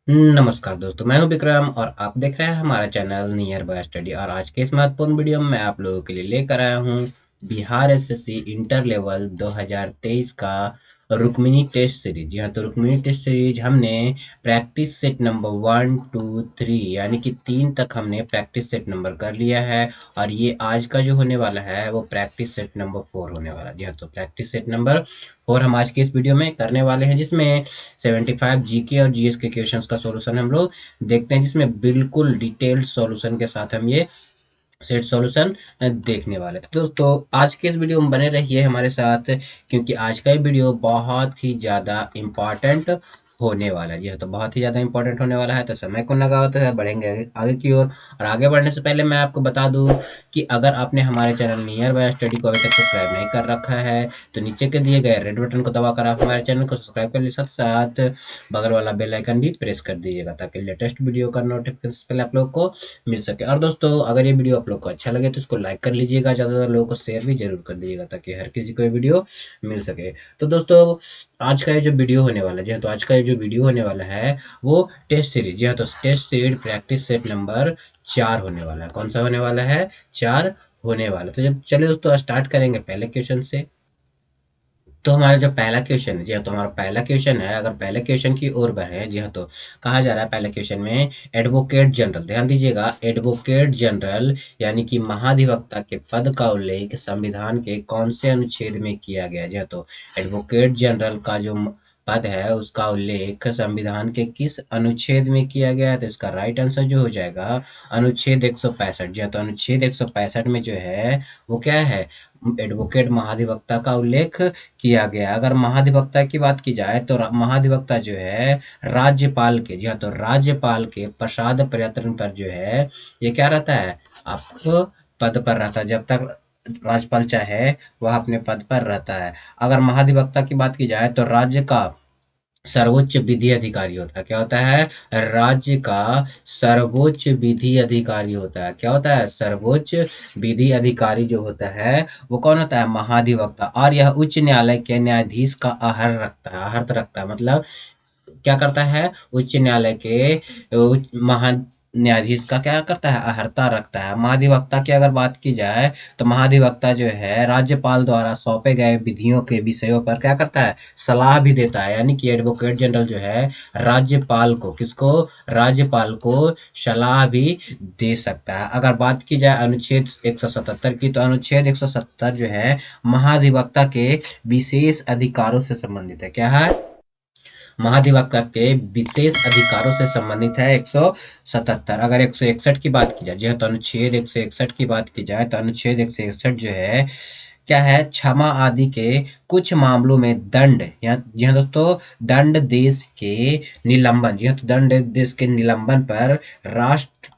नमस्कार दोस्तों, मैं हूं विक्रम और आप देख रहे हैं हमारा चैनल नियर बाय स्टडी। और आज के इस महत्वपूर्ण वीडियो में मैं आप लोगों के लिए लेकर आया हूं बिहार एसएससी इंटर लेवल 2023 का रुक्मिणी टेस्ट सीरीज। जी हाँ, तो रुक्मिणी टेस्ट सीरीज हमने प्रैक्टिस सेट नंबर 1 2 3 यानी कि 3 तक हमने प्रैक्टिस सेट नंबर कर लिया है। और ये आज का जो होने वाला है वो प्रैक्टिस सेट नंबर 4 होने वाला है। जी हाँ, तो प्रैक्टिस सेट नंबर 4 हम आज के इस वीडियो में करने वाले हैं, जिसमें 75 जीके और जीएस के क्वेश्चंस का सॉल्यूशन हम लोग देखते हैं, जिसमें बिल्कुल डिटेल्ड सॉल्यूशन के साथ हम ये सेट सॉल्यूशन देखने वाले हैं। दोस्तों, आज के इस वीडियो में बने रहिए हमारे साथ, क्योंकि आज का ये वीडियो बहुत ही ज़्यादा इम्पॉर्टेंट होने वाला है। जी हाँ, तो बहुत ही ज़्यादा इंपॉर्टेंट होने वाला है, तो समय को लगाते हुए बढ़ेंगे आगे की ओर। और आगे बढ़ने से पहले मैं आपको बता दूं कि अगर आपने हमारे चैनल नियर बाय स्टडी को अभी तक सब्सक्राइब नहीं कर रखा है तो नीचे के दिए गए रेड बटन को दबाकर आप हमारे चैनल को सब्सक्राइब कर लीजिए, साथ साथ बगल वाला बेल आइकन भी प्रेस कर दीजिएगा, ताकि लेटेस्ट वीडियो का नोटिफिकेशन पहले आप लोग को मिल सके। और दोस्तों, अगर ये वीडियो आप लोग को अच्छा लगे तो इसको लाइक कर लीजिएगा, ज़्यादा लोगों को शेयर भी जरूर कर दीजिएगा, ताकि हर किसी को ये वीडियो मिल सके। तो दोस्तों, आज का ये जो वीडियो होने वाला है, जी हाँ, तो आज का ये जो वीडियो होने वाला है वो टेस्ट सीरीज, जी हाँ, तो test series practice set number 4 होने वाला है। कौन सा होने वाला है? 4 होने वाला। तो जब चलिए दोस्तों स्टार्ट करेंगे पहले क्वेश्चन से। तो हमारा जो पहला क्वेश्चन है, जी हाँ, तो हमारा पहला क्वेश्चन है, अगर पहले क्वेश्चन की ओर बढ़े, जी हाँ, तो कहा जा रहा है पहले क्वेश्चन में एडवोकेट जनरल, ध्यान दीजिएगा, एडवोकेट जनरल यानी कि महाधिवक्ता के पद का उल्लेख संविधान के कौन से अनुच्छेद में किया गया है? जी हाँ, तो एडवोकेट जनरल का जो पद है उसका उल्लेख संविधान के किस अनुच्छेद में किया गया है? तो इसका राइट आंसर जो हो जाएगा अनुच्छेद 165। जी हाँ, तो अनुच्छेद 165 में जो है वो क्या है? एडवोकेट महाधिवक्ता का उल्लेख किया गया। अगर महाधिवक्ता की बात की जाए तो महाधिवक्ता जो है राज्यपाल के, जी हाँ, तो राज्यपाल के प्रसाद प्रयत्न पर जो है ये क्या रहता है? आपको पद पर रहता है, जब तक राज्यपाल चाहे वह अपने पद पर रहता है। अगर महाधिवक्ता की बात की जाए तो राज्य का सर्वोच्च विधि अधिकारी होता है। क्या होता है? राज्य का सर्वोच्च विधि अधिकारी होता है। क्या होता है? सर्वोच्च विधि अधिकारी जो होता है वो कौन होता है? महाधिवक्ता। और यह उच्च न्यायालय के न्यायाधीश का आहर्त रखता है। मतलब क्या करता है? उच्च न्यायालय के महा न्यायाधीश का क्या करता है? अहर्ता रखता है। महाधिवक्ता की अगर बात की जाए तो महाधिवक्ता जो है राज्यपाल द्वारा सौंपे गए विधियों के विषयों पर क्या करता है? सलाह भी देता है। यानी कि एडवोकेट जनरल जो है राज्यपाल को, किसको? राज्यपाल को सलाह भी दे सकता है। अगर बात की जाए अनुच्छेद 177 की, तो अनुच्छेद 170 जो है महाधिवक्ता के विशेष अधिकारों से संबंधित है। क्या है? महाधिवक्ता के विशेष अधिकारों से संबंधित है 177। अगर 161 की बात की जाए, जी हाँ, तो अनुच्छेद 161 की बात की जाए तो अनुच्छेद 161 जो है क्या है? क्षमा आदि के कुछ मामलों में दंड, या जी हाँ दोस्तों, दंड देश के निलंबन, जी हाँ, तो दंड देश के निलंबन पर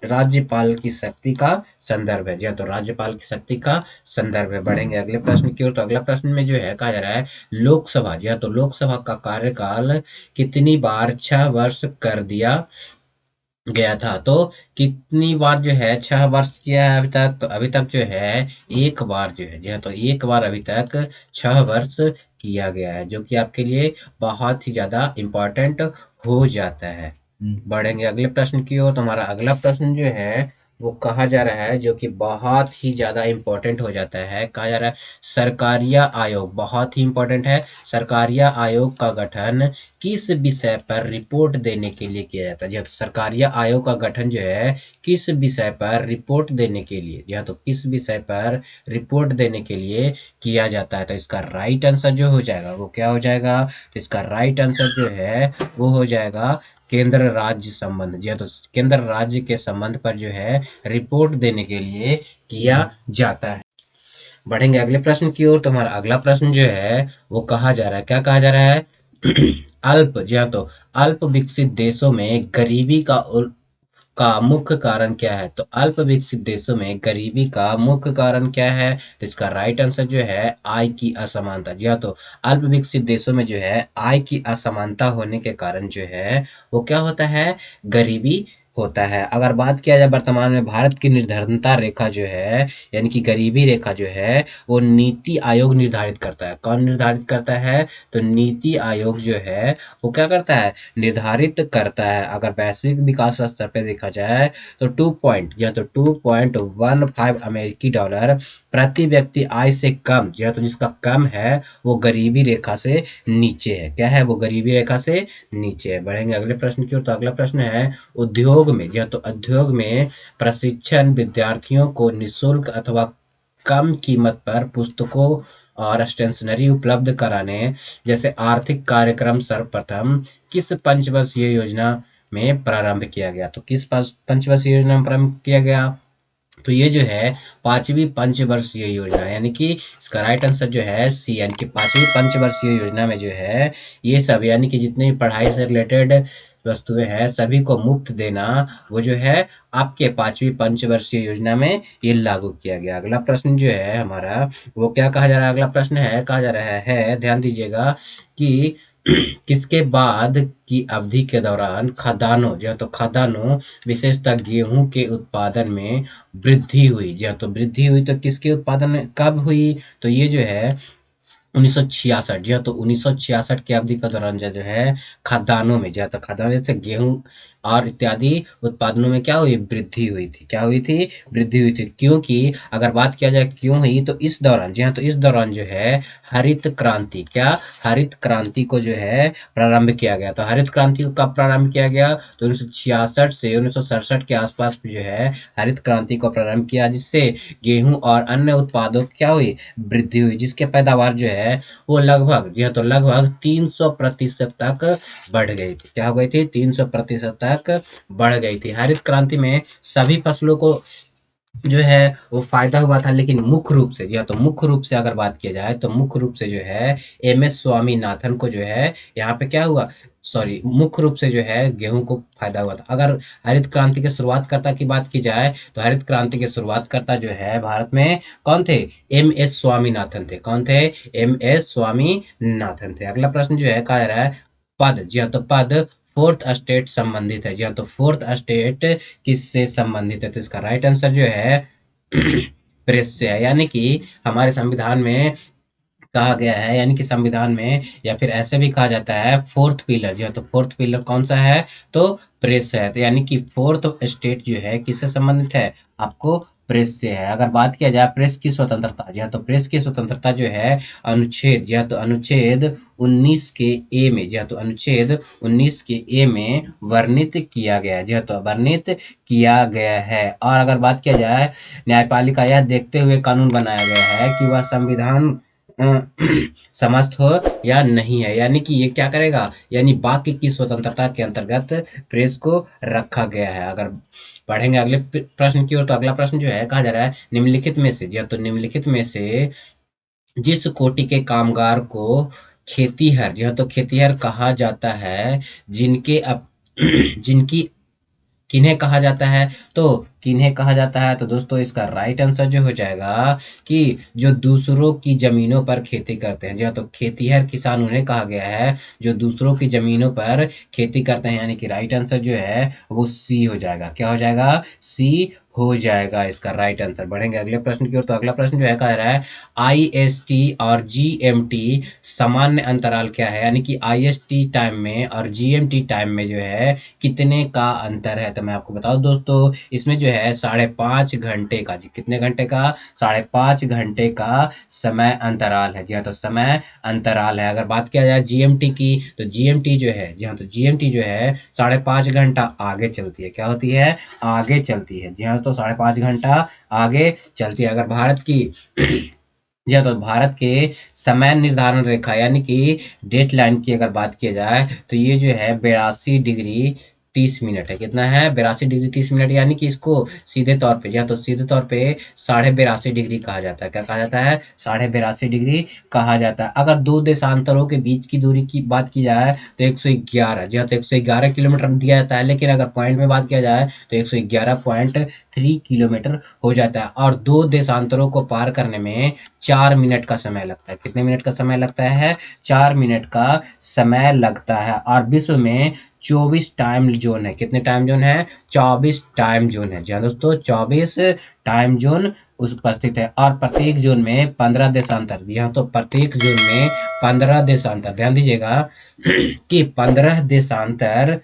राज्यपाल की शक्ति का संदर्भ है। जी हाँ, तो राज्यपाल की शक्ति का संदर्भ है। बढ़ेंगे अगले प्रश्न की ओर। तो अगला प्रश्न में जो है कहा जा रहा है लोकसभा, जी हाँ, तो लोकसभा का कार्यकाल कितनी बार 6 वर्ष कर दिया गया था? तो कितनी बार जो है 6 वर्ष किया है अभी तक? तो अभी तक जो है एक बार जो है, जी हाँ, तो एक बार अभी तक 6 वर्ष किया गया है, जो कि आपके लिए बहुत ही ज्यादा इम्पोर्टेंट हो जाता है। बढ़ेंगे अगले प्रश्न की ओर। तो हमारा अगला प्रश्न जो है वो कहा जा रहा है, जो कि बहुत ही ज्यादा इम्पोर्टेंट हो जाता है। कहा जा रहा है सरकारिया आयोग, बहुत ही इम्पोर्टेंट है। सरकारिया आयोग का गठन किस विषय पर रिपोर्ट देने के लिए किया जाता है? जी हाँ, तो सरकारिया आयोग का गठन जो है किस विषय पर रिपोर्ट देने के लिए, जी हाँ, तो किस विषय पर रिपोर्ट देने के लिए किया जाता है? तो इसका राइट आंसर जो हो जाएगा वो क्या हो जाएगा? तो इसका राइट आंसर जो है वो हो जाएगा केंद्र राज्य संबंध। जी हाँ, तो केंद्र राज्य के संबंध पर जो है रिपोर्ट देने के लिए किया जाता है। बढ़ेंगे अगले प्रश्न की ओर। तो हमारा अगला प्रश्न जो है वो कहा जा रहा है, क्या कहा जा रहा है? अल्प, जी हाँ, तो अल्प विकसित देशों में गरीबी का मुख्य कारण क्या है? तो अल्प विकसित देशों में गरीबी का मुख्य कारण क्या है? तो इसका राइट आंसर जो है आय की असमानता। जी हाँ, तो अल्प विकसित देशों में जो है आय की असमानता होने के कारण जो है वो क्या होता है? गरीबी होता है। अगर बात किया जाए वर्तमान में भारत की निर्धनता रेखा जो है यानी कि गरीबी रेखा जो है वो नीति आयोग निर्धारित करता है। कौन निर्धारित करता है? तो नीति आयोग जो है वो क्या करता है? निर्धारित करता है। अगर वैश्विक विकास स्तर पे देखा जाए तो 2.15 अमेरिकी डॉलर प्रति व्यक्ति आय से कम, जी हाँ, तो जिसका कम है वो गरीबी रेखा से नीचे है। क्या है? वो गरीबी रेखा से नीचे है। बढ़ेंगे अगले प्रश्न की ओर। तो अगला प्रश्न है उद्योग में, जी हाँ, तो उद्योग में प्रशिक्षण विद्यार्थियों को निःशुल्क अथवा कम कीमत पर पुस्तकों और स्टेशनरी उपलब्ध कराने जैसे आर्थिक कार्यक्रम सर्वप्रथम किस पंचवर्षीय योजना में प्रारंभ किया गया? तो किस पंचवर्षीय योजना में प्रारंभ किया गया? तो ये जो है पांचवी पंचवर्षीय योजना, यानी कि इसका राइट आंसर जो है सी, यानी कि पांचवी पंचवर्षीय योजना में जो है ये सब, यानी कि जितने भी पढ़ाई से रिलेटेड वस्तुएं हैं सभी को मुफ्त देना, वो जो है आपके पांचवी पंचवर्षीय योजना में ये लागू किया गया। अगला प्रश्न जो है हमारा वो क्या कहा जा रहा है? अगला प्रश्न है, कहा जा रहा है, ध्यान दीजिएगा कि किसके बाद की अवधि के दौरान खदानों, जो है तो खदानों विशेषतः गेहूं के उत्पादन में वृद्धि हुई? जी हाँ, तो वृद्धि हुई तो किसके उत्पादन में कब हुई? तो ये जो है 1966, जी हाँ, तो 1966 की अवधि के दौरान जो है खदानों में, जी हाँ, तो खदानों से गेहूं और इत्यादि उत्पादनों में क्या हुई? वृद्धि हुई थी। क्या हुई थी? वृद्धि हुई थी। क्योंकि अगर बात किया जाए क्यों हुई, तो इस दौरान, जी हाँ, तो इस दौरान जो है हरित क्रांति, क्या? हरित क्रांति को जो है प्रारंभ किया गया। तो हरित क्रांति को कब प्रारंभ किया गया? तो 1966 से 1967 के आसपास में जो है हरित क्रांति को प्रारंभ किया, जिससे गेहूं और अन्य उत्पादों की क्या हुई? वृद्धि हुई, जिसके पैदावार जो है वो लगभग, जी हाँ, तो लगभग 300% तक बढ़ गई थी। क्या हो गई थी? 300% तक बढ़ गई थी। हरित क्रांति में सभी फसलों को जो है वो फायदा हुआ था, लेकिन मुख्य रूप से, या तो मुख्य रूप से अगर बात किया जाए तो मुख्य रूप से जो है एमएस स्वामीनाथन को जो है यहाँ पे क्या हुआ, सॉरी, मुख्य रूप से जो है गेहूं को फायदा हुआ था। अगर हरित क्रांति के शुरुआतकर्ता की बात की जाए तो हरित क्रांति के शुरुआतकर्ता जो है भारत में कौन थे? एमएस स्वामीनाथन थे। कौन थे? एमएस स्वामीनाथन थे। अगला प्रश्न जो है कहा जा रहा है पद, जी हाँ, तो पद फोर्थ स्टेट संबंधित है। जी हाँ, तो फोर्थ स्टेट किससे संबंधित है? तो इसका राइट आंसर जो है प्रेस से है। यानी कि हमारे संविधान में कहा गया है, यानी कि संविधान में, या फिर ऐसे भी कहा जाता है फोर्थ पिलर, जो है तो फोर्थ पिलर कौन सा है? तो प्रेस है। तो यानी कि फोर्थ स्टेट जो है किससे संबंधित है? आपको प्रेस से है। अगर बात किया जाए प्रेस की स्वतंत्रता, जी हाँ, तो प्रेस की स्वतंत्रता जो है अनुच्छेद, जी हाँ, तो अनुच्छेद 19 के ए में, जी हाँ, तो अनुच्छेद 19 के ए में वर्णित किया गया है। जी हाँ, तो वर्णित किया गया है। और अगर बात किया जाए न्यायपालिका यह देखते हुए कानून बनाया गया है कि वह संविधान अ, समस्त हो या नहीं है, यानी कि ये क्या करेगा? यानी वाक्य की स्वतंत्रता के अंतर्गत प्रेस को रखा गया है। अगर पढ़ेंगे अगले प्रश्न की ओर, तो अगला प्रश्न जो है कहा जा रहा है निम्नलिखित में से, जी हाँ, तो निम्नलिखित में से जिस कोटि के कामगार को खेतीहर, जी हाँ, तो खेतीहर कहा जाता है, जिनके अप जिनकी किन्हें कहा जाता है? तो किन्हें कहा जाता है? तो दोस्तों इसका राइट आंसर जो हो जाएगा कि जो दूसरों की जमीनों पर खेती करते हैं, जी हाँ, तो खेतीहर किसान उन्हें कहा गया है जो दूसरों की जमीनों पर खेती करते हैं। यानी कि राइट आंसर जो है वो सी हो जाएगा। क्या हो जाएगा? सी हो जाएगा इसका राइट आंसर। बढ़ेंगे अगले प्रश्न की ओर। तो अगला प्रश्न जो है कह रहा है आईएसटी और जीएमटी सामान्य अंतराल क्या है? यानी कि आईएसटी टाइम में और जीएमटी टाइम में जो है कितने का अंतर है? तो मैं आपको बताऊं दोस्तों, इसमें जो है 5.5 घंटे का, जी कितने घंटे का? 5.5 घंटे का समय अंतराल है। जी हाँ, तो समय अंतराल है। अगर बात किया जाए जीएमटी की, तो जीएमटी जो है, जी हाँ, तो जीएमटी जो है 5.5 घंटा आगे चलती है। क्या होती है? आगे चलती है। जी हाँ, तो 5.5 घंटा आगे चलती है। अगर भारत की जी हाँ, तो भारत के समय निर्धारण रेखा, यानी कि डेट लाइन की अगर बात किया जाए तो ये जो है 82 डिग्री 30 मिनट है। कितना है? 82 डिग्री 30 मिनट, यानी कि इसको सीधे तौर पे, जी हाँ, तो सीधे तौर पे 82.5 डिग्री कहा जाता है। क्या कहा जाता है? 82.5 डिग्री कहा जाता है। अगर दो देशांतरों के बीच की दूरी की बात की जाए तो 111, जी हाँ, तो 111 किलोमीटर दिया जाता है। लेकिन अगर पॉइंट में बात किया जाए तो 111.3 किलोमीटर हो जाता है। और दो देशांतरों को पार करने में 4 मिनट का समय लगता है। कितने मिनट का समय लगता है? 4 मिनट का समय लगता है। और विश्व में 24 टाइम जोन है। कितने टाइम जोन है? 24 टाइम जोन है। जी हाँ दोस्तों, 24 टाइम जोन उपस्थित है और प्रत्येक जोन में 15 देशांतर। जी हाँ, तो प्रत्येक जोन में 15 देशांतर, ध्यान दीजिएगा कि 15 देशांतर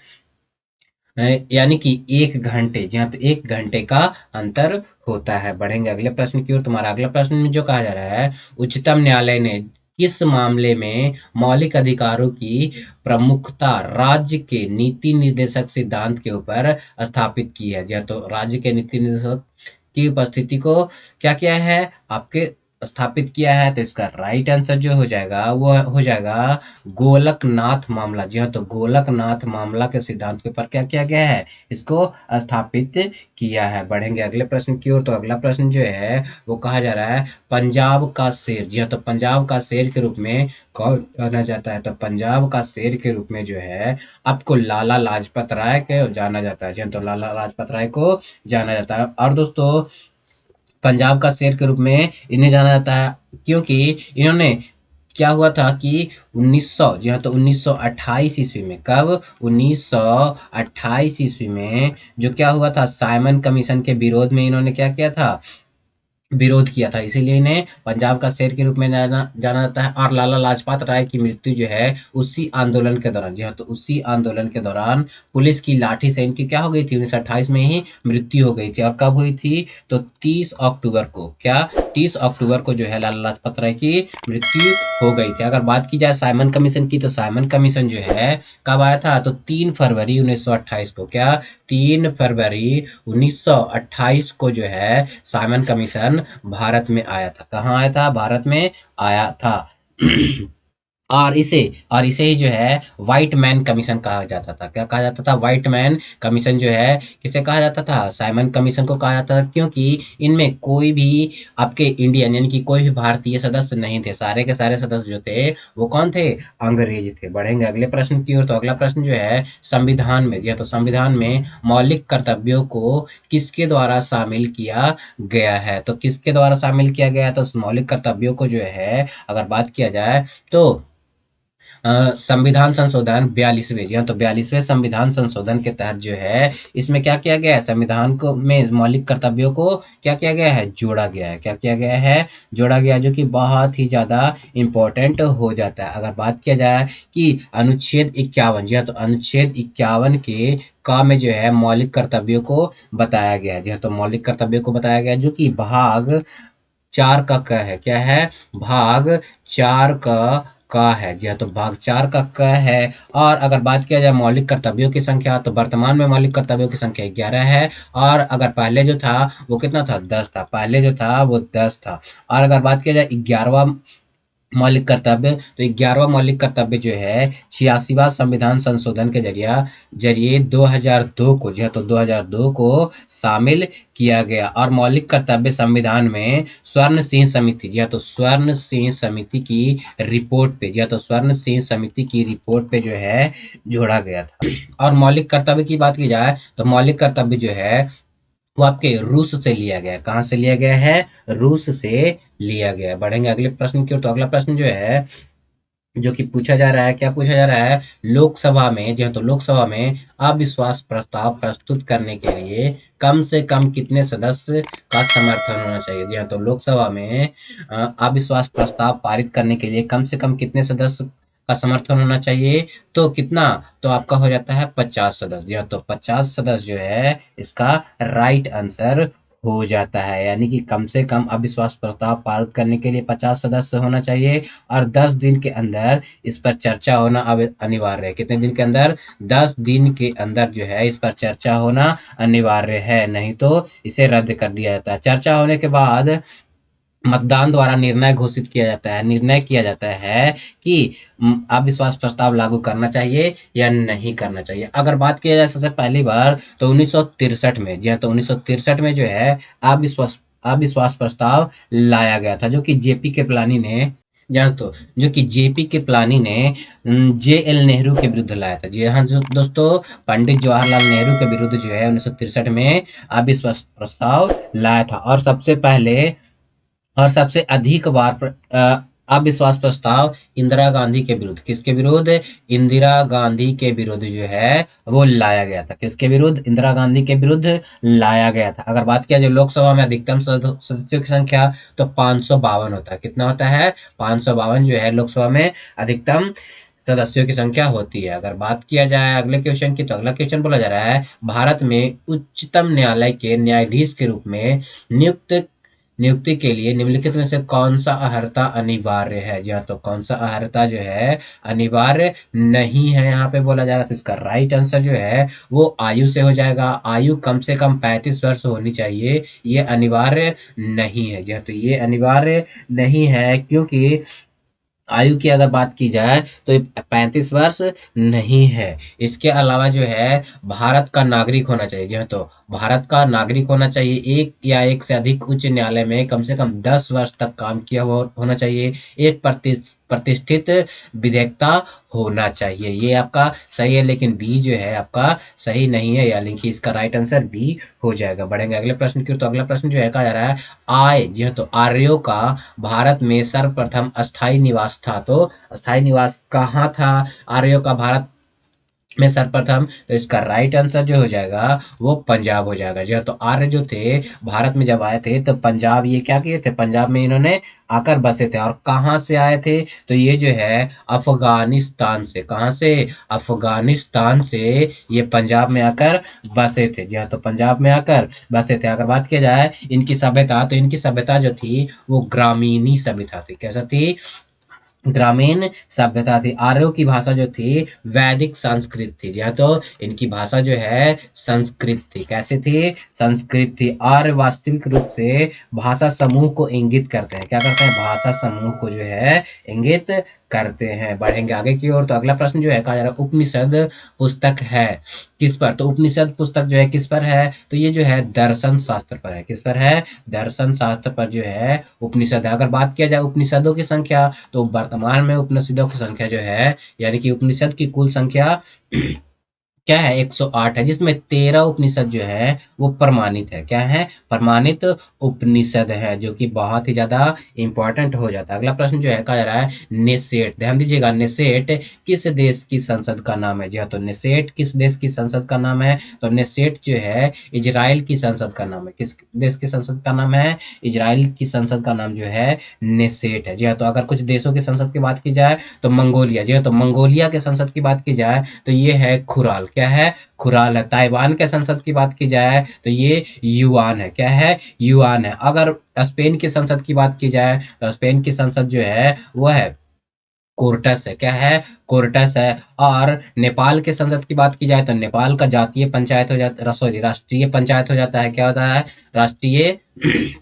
यानी कि 1 घंटे। जी हाँ, तो 1 घंटे का अंतर होता है। बढ़ेंगे अगले प्रश्न की ओर। तुम्हारा अगला प्रश्न में जो कहा जा रहा है, उच्चतम न्यायालय ने किस मामले में मौलिक अधिकारों की प्रमुखता राज्य के नीति निर्देशक सिद्धांत के ऊपर स्थापित की है? जी हाँ, तो राज्य के नीति निर्देशक की उपस्थिति को क्या किया है आपके स्थापित किया है? तो इसका राइट आंसर जो हो जाएगा वो हो जाएगा गोलकनाथ मामला। जी हाँ, तो गोलकनाथ मामला के सिद्धांत के ऊपर क्या किया गया है? इसको स्थापित किया है। बढ़ेंगे अगले प्रश्न की ओर। तो अगला प्रश्न जो है वो कहा जा रहा है, पंजाब का शेर। जी हाँ, तो पंजाब का शेर के रूप में कौन जाना जाता है? तो पंजाब का शेर के रूप में जो है आपको लाला लाजपत राय के जाना जाता है। जी हाँ, तो लाला लाजपत राय को जाना जाता है। और दोस्तों, पंजाब का शेर के रूप में इन्हें जाना जाता है क्योंकि इन्होंने क्या हुआ था कि 1900, जी हाँ, तो 1928 ईस्वी में, कब? 1928 ईस्वी में जो क्या हुआ था, साइमन कमीशन के विरोध में इन्होंने क्या किया था? विरोध किया था। इसीलिए इन्हें पंजाब का शेर के रूप में जाना जाना जाता है। और लाला लाजपत राय की मृत्यु जो है उसी आंदोलन के दौरान, जी हाँ, तो उसी आंदोलन के दौरान पुलिस की लाठी से इनकी क्या हो गई थी? 1928 में ही मृत्यु हो गई थी। और कब हुई थी? तो 30 अक्टूबर को, क्या? 30 अक्टूबर को जो है लाला लाजपत राय की मृत्यु हो गई थी। अगर बात की जाए साइमन कमीशन की, तो साइमन कमीशन जो है कब आया था? तो 3 फरवरी 1928 को, क्या? 3 फरवरी 1928 को जो है साइमन कमीशन भारत में आया था। कहाँ आया था? भारत में आया था। और इसे ही जो है व्हाइट मैन कमीशन कहा जाता था। क्या कहा जाता था? व्हाइट मैन कमीशन जो है किसे कहा जाता था? साइमन कमीशन को कहा जाता था, क्योंकि इनमें कोई भी आपके इंडियन यानी कि कोई भी भारतीय सदस्य नहीं थे। सारे के सारे सदस्य जो थे वो कौन थे? अंग्रेज थे। बढ़ेंगे अगले प्रश्न की ओर। तो अगला प्रश्न जो है संविधान में, या तो संविधान में मौलिक कर्तव्यों को किसके द्वारा शामिल किया गया है? तो किसके द्वारा शामिल किया गया है? तो उस मौलिक कर्तव्यों को जो है अगर बात किया जाए तो संविधान संशोधन 42वें, जी हाँ, तो 42वें संविधान संशोधन के तहत जो है इसमें क्या किया गया है? संविधान को में मौलिक कर्तव्यों को क्या किया गया है? जोड़ा गया है। क्या किया गया है? जोड़ा गया, जो कि बहुत ही ज़्यादा इम्पोर्टेंट हो जाता है। अगर बात किया जाए कि अनुच्छेद 51, जी हाँ, तो अनुच्छेद 51 के का में जो है मौलिक कर्तव्यों को बताया गया है। जी हाँ, तो मौलिक कर्तव्यों को बताया गया है, जो कि भाग 4 का क है। क्या है? भाग 4 का है। जी हाँ, तो भाग 4 का क है। और अगर बात किया जाए मौलिक कर्तव्यों की संख्या, तो वर्तमान में मौलिक कर्तव्यों की संख्या 11 है। और अगर पहले जो था वो कितना था? 10 था। पहले जो था वो 10 था। और अगर बात किया जाए 11वां मौलिक कर्तव्य, तो 11वां मौलिक कर्तव्य जो है 86वां संविधान संशोधन के जरिए 2002 को, जी हाँ, तो 2002 को शामिल किया गया। और मौलिक कर्तव्य संविधान में स्वर्ण सिंह समिति, जी हाँ, तो स्वर्ण सिंह समिति की रिपोर्ट पे, जी हाँ, तो स्वर्ण सिंह समिति की रिपोर्ट पे जो है जोड़ा गया था। और मौलिक कर्तव्य की बात की जाए तो मौलिक कर्तव्य जो है वो आपके रूस से लिया गया है। कहाँ से लिया गया है? रूस से लिया गया है। बढ़ेंगे अगले प्रश्न की ओर। तो अगला प्रश्न जो है जो कि पूछा जा रहा है, क्या पूछा जा रहा है? लोकसभा में, जी हाँ, तो लोकसभा में अविश्वास प्रस्ताव प्रस्तुत करने के लिए कम से कम कितने सदस्य का समर्थन होना चाहिए? जी हाँ, तो लोकसभा में अविश्वास प्रस्ताव पारित करने के लिए कम से कम कितने सदस्य का समर्थन होना चाहिए? तो कितना? तो आपका हो जाता है 50 सदस्य। जी हाँ, तो 50 सदस्य जो है इसका राइट आंसर हो जाता है। यानी कि कम से कम अविश्वास प्रस्ताव पारित करने के लिए 50 सदस्य होना चाहिए और 10 दिन के अंदर इस पर चर्चा होना अनिवार्य है। कितने दिन के अंदर? 10 दिन के अंदर जो है इस पर चर्चा होना अनिवार्य है, नहीं तो इसे रद्द कर दिया जाता है। चर्चा होने के बाद मतदान द्वारा निर्णय घोषित किया जाता है, निर्णय किया जाता है कि अविश्वास प्रस्ताव लागू करना चाहिए या नहीं करना चाहिए। अगर बात किया जाए सबसे पहली बार तो 1963 में, जी हाँ, तो 1963 में जो है अविश्वास अविश्वास प्रस्ताव लाया गया था, जो कि जेपी कृपलानी ने, जहाँ तो जो कि जेपी कृपलानी ने जे एल नेहरू के विरुद्ध लाया था। जी हाँ दोस्तों, पंडित जवाहरलाल नेहरू के विरुद्ध जो है 1963 में अविश्वास प्रस्ताव लाया था। और सबसे अधिक बार अविश्वास प्रस्ताव इंदिरा गांधी के विरुद्ध, किसके विरुद्ध? इंदिरा गांधी के विरुद्ध जो है वो लाया गया था। किसके विरुद्ध? इंदिरा गांधी के विरुद्ध लाया गया था। अगर बात किया जाए लोकसभा में अधिकतम सदस्यों की संख्या, तो 552 होता है। कितना होता है? 552 जो है लोकसभा में अधिकतम सदस्यों की संख्या होती है। अगर बात किया जाए अगले क्वेश्चन की, तो अगला क्वेश्चन बोला जा रहा है, भारत में उच्चतम न्यायालय के न्यायाधीश के रूप में नियुक्ति के लिए निम्नलिखित में से कौन सा अर्हता अनिवार्य है? जी हाँ, तो कौन सा अर्हता जो है अनिवार्य नहीं है यहाँ पे बोला जा रहा है। तो इसका राइट आंसर जो है वो आयु से हो जाएगा। आयु कम से कम 35 वर्ष होनी चाहिए, ये अनिवार्य नहीं है। जी हाँ, तो ये अनिवार्य नहीं है, क्योंकि आयु की अगर बात की जाए तो ये 35 वर्ष नहीं है। इसके अलावा जो है भारत का नागरिक होना चाहिए। जी हाँ, तो भारत का नागरिक होना चाहिए। एक या एक से अधिक उच्च न्यायालय में कम से कम 10 वर्ष तक काम किया हुआ होना चाहिए। एक प्रतिष्ठित विधेयकता होना चाहिए। ये आपका सही है, लेकिन बी जो है आपका सही नहीं है, यानी कि इसका राइट आंसर बी हो जाएगा। बढ़ेंगे अगले प्रश्न की ओर। तो अगला प्रश्न जो है कहा जा रहा है, आय, जी हाँ, तो आर्यों का भारत में सर्वप्रथम अस्थायी निवास था। तो अस्थायी निवास कहाँ था आर्यों का भारत में सर्वप्रथम? तो इसका राइट आंसर जो हो जाएगा वो पंजाब हो जाएगा। जो तो आर्य जो थे भारत में जब आए थे तो पंजाब ये क्या किए थे? पंजाब में इन्होंने आकर बसे थे। और कहाँ से आए थे? तो ये जो है अफगानिस्तान से। कहाँ से? अफगानिस्तान से ये पंजाब में आकर बसे थे। जी हाँ, तो पंजाब में आकर बसे थे। अगर बात किया जाए इनकी सभ्यता, तो इनकी सभ्यता जो थी वो ग्रामीणी सभ्यता थी। कैसा थी? ग्रामीण सभ्यता थी। आर्यों की भाषा जो थी वैदिक संस्कृत थी। या तो इनकी भाषा जो है संस्कृत थी। कैसी थी? संस्कृत थी। आर्य वास्तविक रूप से भाषा समूह को इंगित करते हैं। क्या करते हैं? भाषा समूह को जो है इंगित करते हैं। बढ़ेंगे आगे की ओर। तो अगला प्रश्न जो है कहा जा रहा है, उपनिषद पुस्तक है किस पर? तो उपनिषद पुस्तक जो है किस पर है? तो ये जो है दर्शन शास्त्र पर है। किस पर है? दर्शन शास्त्र पर जो है उपनिषद है। अगर बात किया जाए उपनिषदों की संख्या, तो वर्तमान में उपनिषदों की संख्या जो है, यानी कि उपनिषद की कुल संख्या क्या है? 108 है, जिसमें 13 उपनिषद जो है वो प्रमाणित है। क्या है? प्रमाणित उपनिषद है, जो कि बहुत ही ज्यादा इंपॉर्टेंट हो जाता है। अगला प्रश्न जो है कहा जा रहा है, नेसेट, ध्यान दीजिएगा, नेसेट किस देश की संसद का नाम है? जी हाँ, तो नेसेट किस देश की संसद का नाम है? तो नेसेट जो है इजराइल की संसद का नाम है। किस देश की संसद का नाम है? इजराइल की संसद का नाम जो है नेसेट है। जी हाँ, तो अगर कुछ देशों की संसद की बात की जाए तो मंगोलिया। जी हाँ, तो मंगोलिया के संसद की बात की जाए तो ये है खुराल। क्या है? खुराल है। ताइवान के संसद की बात की जाए तो ये युआन है। क्या है? युआन है। अगर स्पेन की संसद की बात की जाए तो स्पेन की संसद जो है वो है कोर्टस है। क्या है? कोर्टस है। और नेपाल के संसद की बात की जाए तो नेपाल का जातीय पंचायत हो जाता, सॉरी, राष्ट्रीय पंचायत हो जाता है। क्या होता है? राष्ट्रीय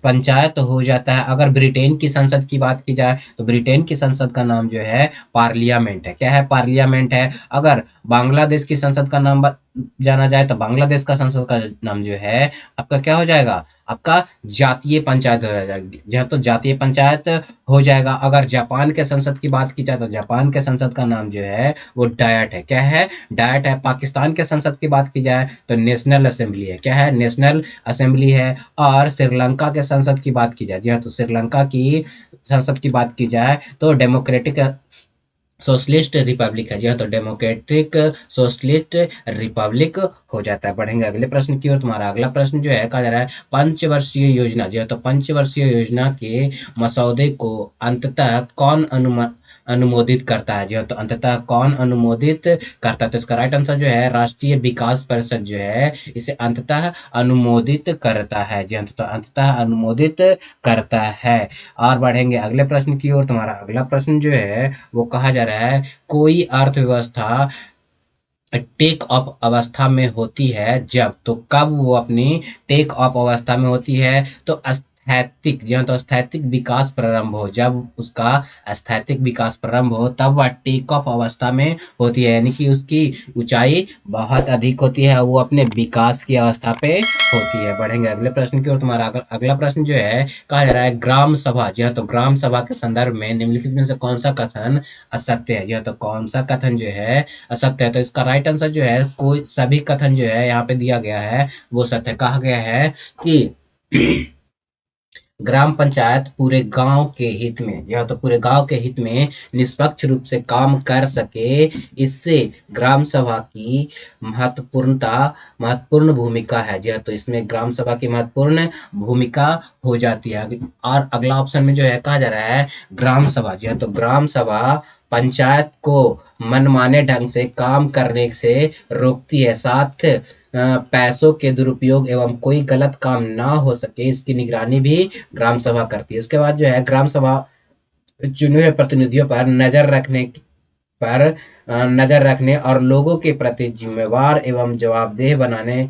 पंचायत हो जाता है। अगर ब्रिटेन की संसद की बात की जाए तो ब्रिटेन की संसद का नाम जो है पार्लियामेंट है। क्या है? पार्लियामेंट है। अगर बांग्लादेश की संसद का नाम जाना जाए तो बांग्लादेश का संसद का नाम जो है आपका क्या हो जाएगा? आपका जातीय पंचायत हो जाएगा। जहाँ तो जातीय पंचायत हो जाएगा। अगर जापान के संसद की बात की जाए तो जापान के संसद का नाम जो है वो डायट है। क्या है? डायट है। पाकिस्तान के संसद की बात की जाए तो नेशनल असेंबली है। क्या है? नेशनल असेंबली है। और श्रीलंका के संसद की बात की जाए, जी हाँ, तो श्रीलंका की संसद की बात की जाए तो डेमोक्रेटिक सोशलिस्ट रिपब्लिक है। जी हाँ, तो डेमोक्रेटिक सोशलिस्ट रिपब्लिक हो जाता है। बढ़ेंगे अगले प्रश्न की ओर। तुम्हारा अगला प्रश्न जो है कहा जा रहा है, पंचवर्षीय योजना। जी हाँ, तो पंचवर्षीय योजना के मसौदे को अंततः कौन अनुमोदित करता है? जी हाँ, तो अंततः कौन अनुमोदित करता है? तो इसका राइट आंसर जो है राष्ट्रीय विकास परिषद जो है इसे अंततः अनुमोदित करता है। जी हाँ, तो अंततः अनुमोदित करता है। और बढ़ेंगे अगले प्रश्न की ओर। तुम्हारा अगला प्रश्न जो है वो कहा जा रहा है, कोई अर्थव्यवस्था टेक ऑफ अवस्था में होती है जब, तो कब वो अपनी टेक ऑफ अवस्था में होती है? तो स्थैतिक, जी हाँ, तो स्थैतिक विकास प्रारंभ हो, जब उसका स्थैतिक विकास प्रारंभ हो तब वह टेक ऑफ अवस्था में होती है, यानी कि उसकी ऊंचाई बहुत अधिक होती है, वो अपने विकास की अवस्था पे होती है। बढ़ेंगे अगले प्रश्न की ओर। तुम्हारा अगला प्रश्न जो है कहा जा रहा है, ग्राम सभा। जी हाँ, तो ग्राम सभा के संदर्भ में निम्नलिखित में से कौन सा कथन असत्य है? जी हाँ, तो कौन सा कथन जो है असत्य है? तो इसका राइट आंसर जो है कोई सभी कथन जो है यहाँ पे दिया गया है वो सत्य। कहा गया है कि ग्राम पंचायत पूरे गांव के हित में, यह तो पूरे गांव के हित में निष्पक्ष रूप से काम कर सके, इससे ग्राम सभा की महत्वपूर्ण भूमिका है। जी हाँ, तो इसमें ग्राम सभा की महत्वपूर्ण भूमिका हो जाती है। और अगला ऑप्शन में जो है कहा जा रहा है ग्राम सभा। जी हाँ, तो ग्राम सभा पंचायत को मनमाने ढंग से काम करने से रोकती है, साथ पैसों के दुरुपयोग एवं कोई गलत काम ना हो सके इसकी निगरानी भी ग्राम सभा करती है। उसके बाद जो है ग्राम सभा चुने हुए प्रतिनिधियों पर नजर रखने और लोगों के प्रति जिम्मेवार एवं जवाबदेह बनाने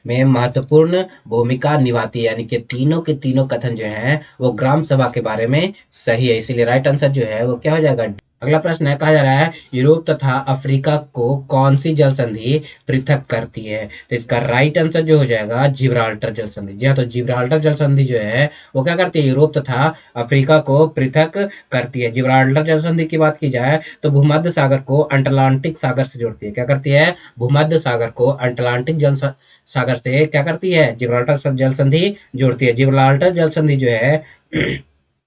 में महत्वपूर्ण भूमिका निभाती है। यानी कि तीनों के तीनों कथन जो हैं वो ग्राम सभा के बारे में सही है, इसीलिए राइट आंसर जो है वो क्या हो जाएगा। अगला प्रश्न है, कहा जा रहा है यूरोप तथा अफ्रीका को कौन सी जल संधि पृथक करती है। तो इसका राइट आंसर जो हो जाएगा जिब्राल्टर जल संधि। जी हाँ, तो जिब्राल्टर जल संधि जो है वो क्या करती है, यूरोप तथा अफ्रीका को पृथक करती है। जिब्राल्टर जल संधि की बात की जाए तो भूमध्य सागर को अटलांटिक सागर से जोड़ती है। क्या करती है, भूमध्य सागर को अटलांटिक जल सागर से क्या करती है, जिब्राल्टर जल संधि जोड़ती है। जिब्राल्टर जल संधि जो है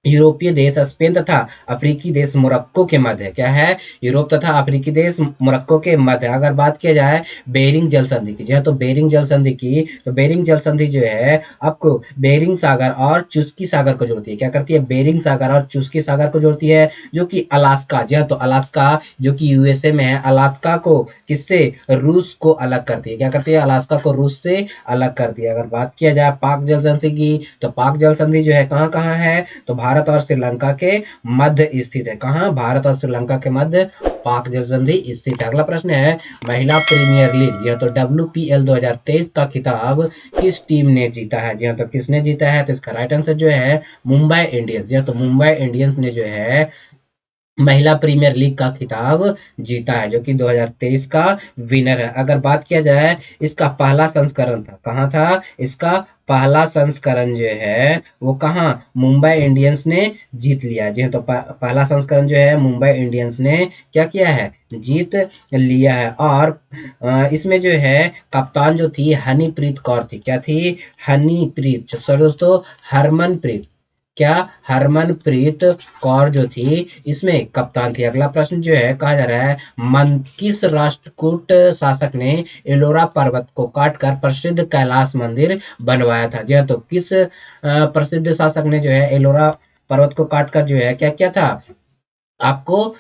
यूरोपीय देश स्पेन तथा अफ्रीकी देश मोरक्को के मध्य है। क्या है, यूरोप तथा अफ्रीकी देश मोरक्को के मध्य। अगर बात किया जाए बेरिंग जल संधि की, जो है तो बेरिंग जल संधि की, तो बेरिंग जल संधि जो है आपको बेरिंग सागर और चुस्की सागर को जोड़ती है। क्या करती है, बेरिंग सागर और चुस्की सागर को जोड़ती है, जो कि अलास्का, जो है तो अलास्का जो कि यूएसए में है, अलास्का को किससे, रूस को अलग करती है। क्या करती है, अलास्का को रूस से अलग करती है। अगर बात किया जाए पाक जल संधि की, तो पाक जल संधि जो है कहाँ कहाँ है, तो भारत और श्रीलंका के मध्य स्थित है। कहाँ, भारत और श्रीलंका के मध्य पाक जल संधि स्थित है। अगला प्रश्न है महिला प्रीमियर लीग, जी हाँ तो WPL 2023 का खिताब किस टीम ने जीता है। जी हाँ, तो किसने जीता है, तो इसका राइट आंसर जो है मुंबई इंडियंस। जी हाँ, तो मुंबई इंडियंस ने जो है महिला प्रीमियर लीग का खिताब जीता है, जो कि 2023 का विनर है। अगर बात किया जाए इसका पहला संस्करण था, कहाँ था, इसका पहला संस्करण जो है वो कहाँ, मुंबई इंडियंस ने जीत लिया। जी हाँ, तो पहला संस्करण जो है मुंबई इंडियंस ने क्या किया है, जीत लिया है। और इसमें जो है कप्तान जो थी हनीप्रीत कौर थी। क्या थी, हनीप्रीत, सॉरी दोस्तों, हरमनप्रीत, क्या, हरमनप्रीत कौर जो थी इसमें कप्तान थी। अगला प्रश्न जो है कहा जा रहा है किस राष्ट्रकूट शासक ने एलोरा पर्वत को काटकर प्रसिद्ध कैलाश मंदिर बनवाया था। जी हाँ, तो किस प्रसिद्ध शासक ने जो है एलोरा पर्वत को काटकर जो है क्या किया था, आपको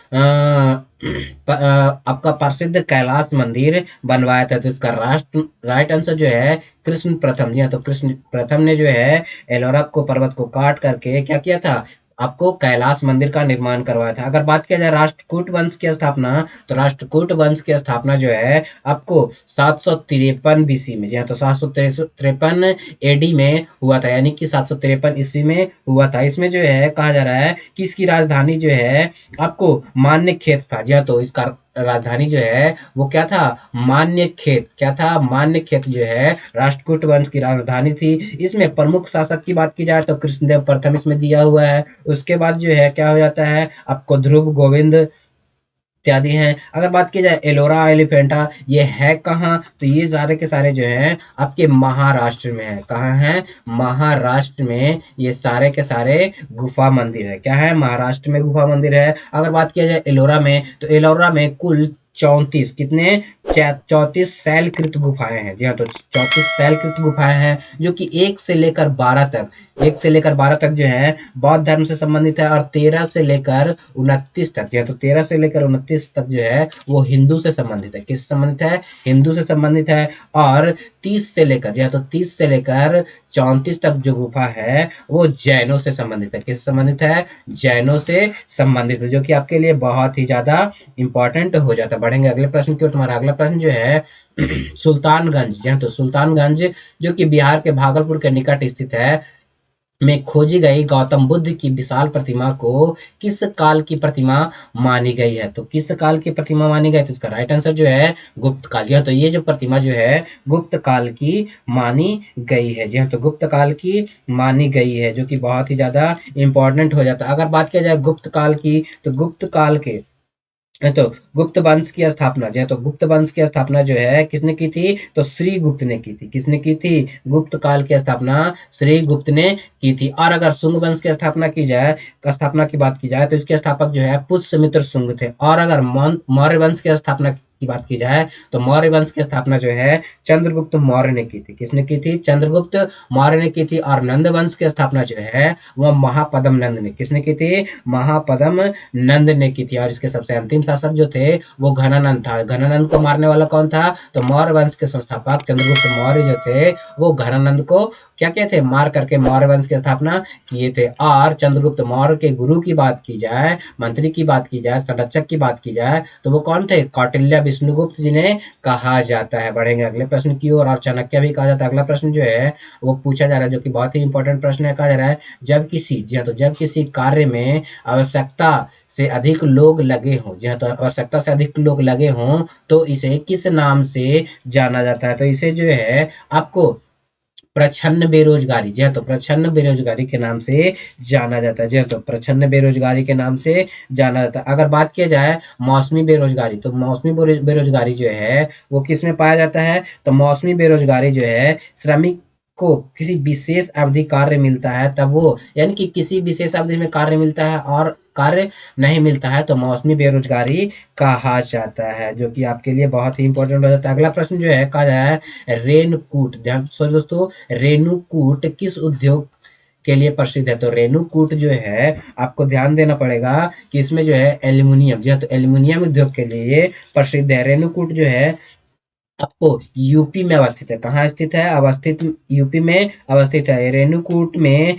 आपका प्रसिद्ध कैलाश मंदिर बनवाया था। तो इसका राइट आंसर जो है कृष्ण प्रथम। जी हाँ, तो कृष्ण प्रथम ने जो है एलोरा को पर्वत को काट करके क्या किया था, आपको कैलाश मंदिर का निर्माण करवाया था। अगर बात किया जाए राष्ट्रकूट वंश की स्थापना, तो राष्ट्रकूट वंश की स्थापना जो है आपको 753 BC में, जी हाँ, तो 753 AD में हुआ था, यानी कि 753 ईस्वी में हुआ था। इसमें जो है कहा जा रहा है कि इसकी राजधानी जो है आपको मान्य खेत था। जी हाँ, तो इसका राजधानी जो है वो क्या था, मान्य खेत। क्या था, मान्य खेत जो है राष्ट्रकूट वंश की राजधानी थी। इसमें प्रमुख शासक की बात की जाए तो कृष्णदेव प्रथम इसमें दिया हुआ है। उसके बाद जो है क्या हो जाता है, आपको ध्रुव गोविंद इत्यादि हैं। अगर बात की जाए एलोरा एलिफेंटा, ये है कहाँ, तो ये सारे के सारे जो हैं आपके महाराष्ट्र में है। कहाँ है, महाराष्ट्र में ये सारे के सारे गुफा मंदिर है। क्या है, महाराष्ट्र में गुफा मंदिर है। अगर बात किया जाए एलोरा में, तो एलोरा में कुल 34, कितने, 34 शैलकृत गुफाएं हैं। जी हाँ, तो 34 शैलकृत गुफाएं हैं, जो कि 1 से लेकर 12 तक, 1 से लेकर 12 तक जो है बौद्ध धर्म से संबंधित है, और 13 से लेकर 29 तक, तो 13 से लेकर 29 तक जो है वो हिंदू से संबंधित है। किस संबंधित है, हिंदू से संबंधित है। और 30 से लेकर, जो है तो 30 से लेकर 34 तक जो गुफा है वो जैनों से संबंधित है। किस संबंधित है, जैनों से संबंधित है, जो कि आपके लिए बहुत ही ज्यादा इंपॉर्टेंट हो जाता है। बढ़ेंगे अगले प्रश्न की ओर। तुम्हारा अगला प्रश्न जो है सुल्तानगंज, जी हाँ, तो सुल्तानगंज जो कि बिहार के भागलपुर के निकट स्थित है में खोजी गई गौतम बुद्ध की विशाल प्रतिमा को किस काल की प्रतिमा मानी गई है। तो किस काल की प्रतिमा मानी गई, तो इसका राइट आंसर जो है गुप्त काल। जी हाँ, तो ये जो प्रतिमा जो है गुप्त काल की मानी गई है। जी हाँ, तो गुप्त काल की मानी गई है, जो कि बहुत ही ज्यादा इंपॉर्टेंट हो जाता है। अगर बात किया जाए गुप्त काल की, तो गुप्त काल के तो गुप्त वंश की स्थापना जो है, तो गुप्त वंश की स्थापना जो है किसने की थी, तो श्री गुप्त ने की थी। किसने की थी, गुप्त काल की स्थापना श्री गुप्त ने की थी। और अगर शुंग वंश की स्थापना की जाए, स्थापना की बात की जाए, तो इसके स्थापक जो है पुष्यमित्र शुंग थे। और अगर मौर्य वंश की स्थापना की बात की जाए, तो मौर्य वंश की स्थापना जो है चंद्रगुप्त मौर्य ने की थी। किसने की थी, चंद्रगुप्त मौर्य ने की थी। और नंद वंश की स्थापना जो है वह महापद्म नंद ने, किसने की थी, महापद्म नंद ने की थी। और इसके सबसे अंतिम शासक जो थे वो घनानंद था। घनानंद को मारने वाला कौन था, तो मौर्य वंश के संस्थापक चंद्रगुप्त मौर्य जो थे वो घनानंद को क्या किए थे, मार करके मौर्य वंश की स्थापना किए थे। और चंद्रगुप्त मौर्य के गुरु की बात की जाए, मंत्री की बात की जाए, संरक्षक की बात की जाए, तो वो कौन थे, कौटिल्य विष्णुगुप्त जिन्हें कहा जाता है। बढ़ेंगे अगले प्रश्न की ओर। और चाणक्य भी कहा जाता है। अगला प्रश्न जो है वो पूछा जा रहा है, जो कि बहुत ही इंपॉर्टेंट प्रश्न है। कहा जा रहा है, जब किसी जी हाँ, तो जब किसी कार्य में आवश्यकता से अधिक लोग लगे हों, जी हाँ, तो आवश्यकता से अधिक लोग लगे हों तो इसे किस नाम से जाना जाता है, तो इसे जो है आपको प्रछन्न बेरोजगारी, जी हाँ, तो प्रछन्न बेरोजगारी के नाम से जाना जाता है। जी हाँ, तो प्रछन्न बेरोजगारी के नाम से जाना जाता है। अगर बात किया जाए मौसमी बेरोजगारी, तो मौसमी बेरोजगारी जो है वो किस में पाया जाता है, तो मौसमी बेरोजगारी जो है श्रमिक को किसी विशेष अवधि कार्य मिलता है तब वो, यानी कि किसी विशेष अवधि में कार्य मिलता है और कार्य नहीं मिलता है तो मौसमी बेरोजगारी कहा जाता है, जो कि आपके लिए बहुत ही इंपॉर्टेंट हो जाता है। अगला प्रश्न जो है कहा जाए रेनकूट, ध्यान सो दोस्तों, रेणुकूट किस उद्योग के लिए प्रसिद्ध है, तो रेणुकूट जो है आपको ध्यान देना पड़ेगा कि इसमें जो है एल्यूमिनियम, जो है तो एल्यूमिनियम उद्योग के लिए प्रसिद्ध है। रेणुकूट जो है आपको यूपी में अवस्थित है। कहाँ स्थित है, अवस्थित यूपी में अवस्थित है। रेणुकूट में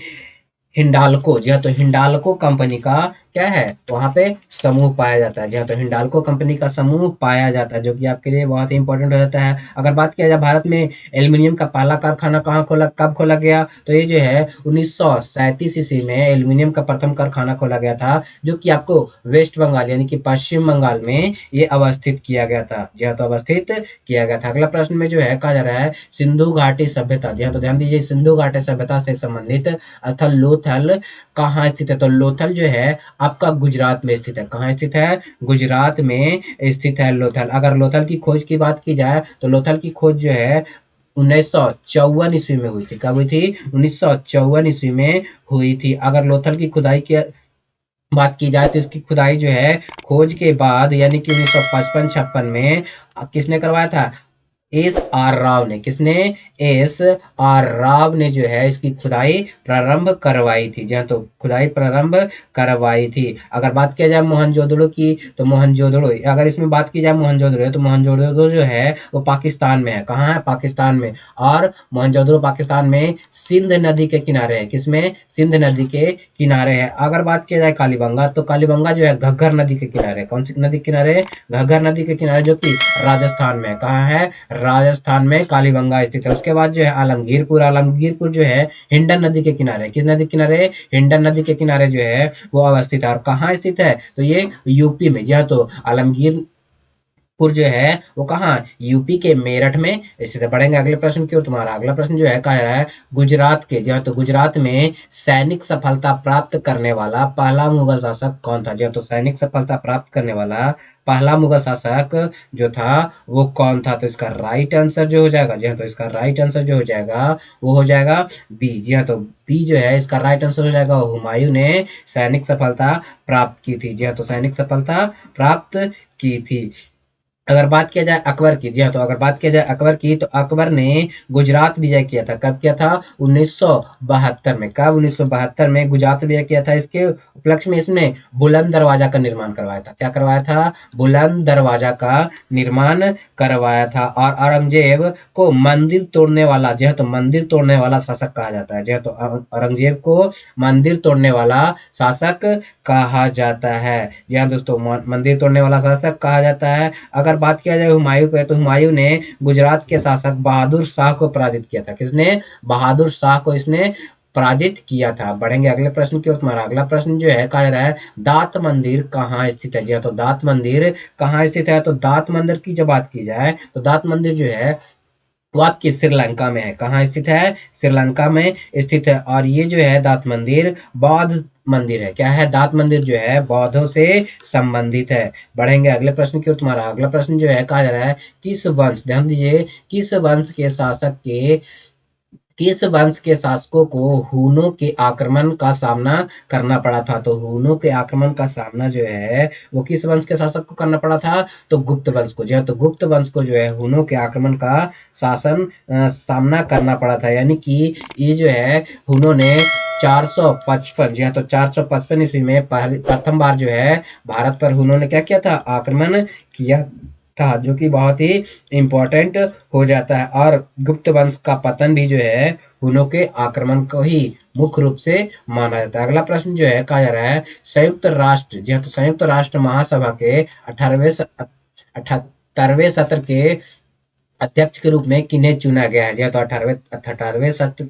हिंडाल्को, जी हाँ, तो हिंडाल्को कंपनी का क्या है वहां पे समूह पाया जाता है। जी हाँ, तो हिंडाल्को कंपनी का समूह पाया जाता है, जो कि आपके लिए बहुत ही इंपॉर्टेंट हो जाता है। अगर बात किया जाए भारत में एल्यूमिनियम का पहला कारखाना कहाँ खोला, कब खोला गया, तो ये जो है 1937 ईस्वी में एल्यूमिनियम का प्रथम कारखाना खोला गया था, जो कि आपको वेस्ट बंगाल यानी कि पश्चिम बंगाल में ये अवस्थित किया गया था। जी हाँ, तो अवस्थित किया गया था। अगला प्रश्न में जो है कहा जा रहा है सिंधु घाटी सभ्यता, जी हाँ, तो ध्यान दीजिए सिंधु घाटी सभ्यता से संबंधित स्थल लोथल कहाँ स्थित है, तो लोथल जो है आपका गुजरात में स्थित है। कहाँ स्थित है, गुजरात में स्थित है लोथल। अगर लोथल की खोज की बात की जाए, तो लोथल की खोज जो है 1954 ईस्वी में हुई थी। कब हुई थी, 1954 ईस्वी में हुई थी। अगर लोथल की खुदाई की बात की जाए तो इसकी खुदाई जो है खोज के बाद यानी कि 1955-56 में किसने करवाया था, एस आर राव ने। किसने, एस आर राव ने जो है इसकी खुदाई प्रारंभ करवाई थी। जहाँ तो खुदाई प्रारंभ करवाई थी। अगर बात किया जाए मोहनजोदड़ो की, तो मोहनजोदड़ो, अगर इसमें बात की जाए मोहनजोदड़ो, तो मोहनजोदड़ो जो है वो पाकिस्तान में है। कहाँ है, पाकिस्तान में। और मोहनजोदड़ो पाकिस्तान में सिंध नदी के किनारे है। किसमें, सिंध नदी के किनारे है। अगर बात किया जाए कालीबंगा, तो कालीबंगा जो है घग्गर नदी के किनारे है। कौन सी नदी के किनारे, घग्गर नदी के किनारे, जो कि राजस्थान में। कहाँ है, राजस्थान में कालीबंगा स्थित है। उसके बाद जो है आलमगीरपुर, आलमगीरपुर जो है हिंडन नदी के किनारे, किस नदी के किनारे, हिंडन नदी के किनारे जो है वो अवस्थित है। और कहाँ स्थित है, तो ये यूपी में। जी हाँ, तो आलमगीर पुर जो है वो कहाँ, यूपी के मेरठ में स्थित है। बढ़ेंगे अगले प्रश्न की ओर। तुम्हारा अगला प्रश्न जो है कह रहा है गुजरात के, जो है तो गुजरात में सैनिक सफलता प्राप्त करने वाला पहला मुगल शासक कौन था। जो तो सैनिक सफलता प्राप्त करने वाला पहला मुगल शासक जो था वो कौन था, तो इसका राइट आंसर जो हो जाएगा, जी हाँ, तो इसका राइट आंसर जो हो जाएगा वो हो जाएगा बी। जी हाँ, तो बी जो है इसका राइट आंसर हो जाएगा। हुमायूं ने सैनिक सफलता प्राप्त की थी। जी हाँ, तो सैनिक सफलता प्राप्त की थी। अगर बात किया जाए अकबर की, जी हाँ, तो अगर बात किया जाए अकबर की, तो अकबर ने गुजरात विजय किया था। कब किया था, 1972 में। कब, 1972 में गुजरात विजय किया था। इसके उपलक्ष्य में इसने बुलंद दरवाजा का निर्माण करवाया था। क्या करवाया था, बुलंद दरवाजा का निर्माण करवाया था। और औरंगजेब को मंदिर तोड़ने वाला, जो है तो मंदिर तोड़ने वाला शासक कहा जाता है। जो है तो औरंगजेब को मंदिर तोड़ने वाला शासक कहा जाता है। जी हाँ दोस्तों, मंदिर तोड़ने वाला शासक कहा जाता है। अगर बात किया जाए हुमायूं को, तो हुमायूं ने गुजरात के शासक बहादुर शाह को पराजित किया था। किसने, बहादुर शाह को इसने पराजित किया था। बढ़ेंगे अगले प्रश्न की ओर। तुम्हारा अगला प्रश्न जो है कहा जा रहा है दात मंदिर कहाँ स्थित है। जी हाँ, तो दात मंदिर कहाँ स्थित है, तो दात मंदिर की जब बात की जाए, तो दात मंदिर जो है वो आपकी श्रीलंका में है। कहाँ स्थित है, श्रीलंका में स्थित है। और ये जो है दात मंदिर बौद्ध मंदिर है? क्या है? दात मंदिर जो है बौद्धों से संबंधित है। बढ़ेंगे अगले प्रश्न की ओर। तुम्हारा अगला प्रश्न जो है कहा जा रहा है किस वंश, ध्यान दीजिए, किस वंश के शासकों को हुनों के आक्रमण का सामना करना पड़ा था? तो हुनों के आक्रमण का सामना जो है वो किस वंश के शासक को करना पड़ा था? तो गुप्त वंश को। जो है तो गुप्त वंश को जो है हुनों के आक्रमण का सामना करना पड़ा था। यानी कि ये जो है हुनों ने 455, जी हाँ, तो 455 ईस्वी में प्रथम बार जो है भारत पर हुनों ने क्या किया था? आक्रमण किया था, जो कि बहुत ही इम्पोर्टेंट हो जाता है। और गुप्त वंश का पतन भी जो है हुनों के आक्रमण को ही मुख्य रूप से माना जाता है। अगला प्रश्न जो है कहा जा रहा है संयुक्त राष्ट्र, जी हाँ, तो संयुक्त राष्ट्र महासभा के 78वें सत्र के अध्यक्ष के रूप में किन्हें चुना गया है? जी हाँ, तो 18वें सत्र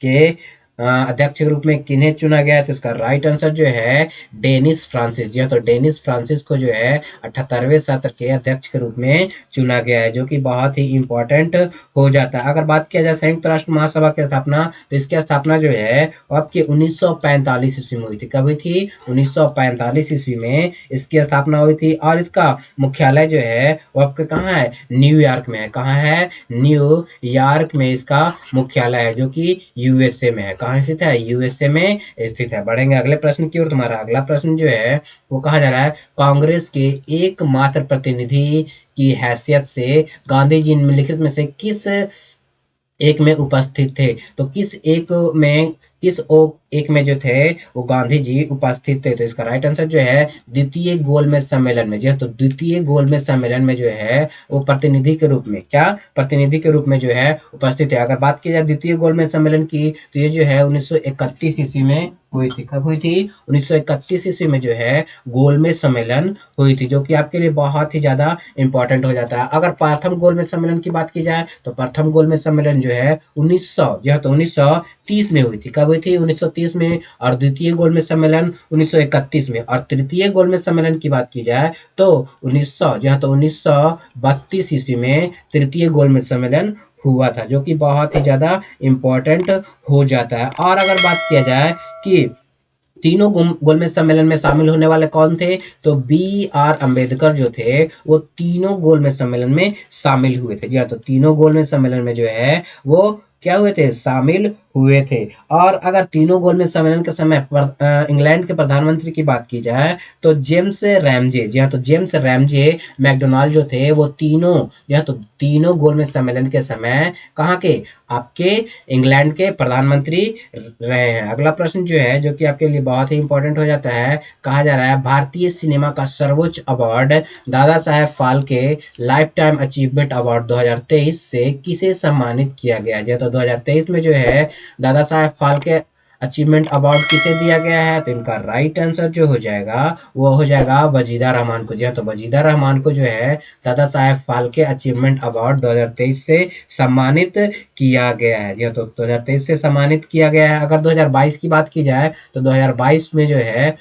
के अध्यक्ष के रूप में किन्हें चुना गया है? तो इसका राइट आंसर जो है डेनिस फ्रांसिस। जी हाँ, तो डेनिस फ्रांसिस को जो है 78वें सत्र के अध्यक्ष के रूप में चुना गया है, जो कि बहुत ही इंपॉर्टेंट हो जाता है। अगर बात किया जाए संयुक्त राष्ट्र महासभा की स्थापना, तो इसकी स्थापना जो है वो आपकी 1945 ईस्वी में हुई थी। कब हुई थी? 1945 ईस्वी में इसकी स्थापना हुई थी। और इसका मुख्यालय जो है वो आपके कहाँ है? न्यूयॉर्क में है। कहाँ है? न्यूयॉर्क में इसका मुख्यालय है, जो कि यूएसए में है। कहाँ स्थित है? यूएसए में स्थित है। बढ़ेंगे अगले प्रश्न की ओर। तुम्हारा अगला प्रश्न जो है वो कहा जा रहा है कांग्रेस के एकमात्र प्रतिनिधि की हैसियत से गांधी जी निम्नलिखित में से किस एक में उपस्थित थे? तो एक में जो थे वो गांधी जी उपस्थित थे। तो इसका राइट आंसर जो है द्वितीय गोलमेज सम्मेलन में। जो है तो द्वितीय गोलमेज सम्मेलन में जो है वो प्रतिनिधि के रूप में, क्या? प्रतिनिधि के रूप में जो है उपस्थित है। अगर बात की जाए द्वितीय गोलमेज सम्मेलन की, तो ये जो है 1931 ईस्वी में हुई थी। कब हुई थी? 1931 ईस्वी में जो है गोलमेज सम्मेलन हुई थी, जो कि आपके लिए बहुत ही ज्यादा इंपॉर्टेंट हो जाता है। अगर प्रथम गोलमेज सम्मेलन की बात की जाए, तो प्रथम गोलमेज सम्मेलन जो है 1900, जो है तो 1930 में हुई थी। कब हुई थी? 1930 में। और द्वितीय गोलमेज सम्मेलन 1931 में। और तृतीय गोलमेज सम्मेलन की बात की जाए तो 1900, जो है तो 1932 ईस्वी में तृतीय गोलमेज सम्मेलन हुआ था, जो कि बहुत ही ज्यादा इंपॉर्टेंट हो जाता है। और अगर बात किया जाए कि तीनों गोलमेज सम्मेलन में शामिल होने वाले कौन थे, तो बी आर अम्बेडकर जो थे वो तीनों गोलमेज सम्मेलन में शामिल हुए थे। जी हाँ, तो तीनों गोलमेज सम्मेलन में जो है वो क्या हुए थे? शामिल हुए थे। और अगर तीनों गोलमेज सम्मेलन के समय इंग्लैंड के प्रधानमंत्री की बात की जाए, तो जेम्स रैमजे, जी हाँ, तो जेम्स रैमजे मैकडोनाल्ड जो थे वो तीनों, जी हाँ, तो तीनों गोलमेज सम्मेलन के समय कहाँ के? आपके इंग्लैंड के प्रधानमंत्री रहे हैं। अगला प्रश्न जो है जो कि आपके लिए बहुत ही इंपॉर्टेंट हो जाता है, कहा जा रहा है भारतीय सिनेमा का सर्वोच्च award Dadasaheb Phalke lifetime achievement award 2023 से किसे सम्मानित किया गया है? तो 2023 में जो है दादा साहेब फाल्के अचीवमेंट अवार्ड किसे दिया गया है? तो इनका राइट आंसर जो हो जाएगा वो हो जाएगा वजीदा रहमान को। जी हाँ, तो वजीदा रहमान को जो है दादा साहेब फाल्के अचीवमेंट अवार्ड 2023 से सम्मानित किया गया है। जी हाँ, तो 2023 से सम्मानित किया गया है। अगर 2022 की बात की जाए, तो 2022 में जो है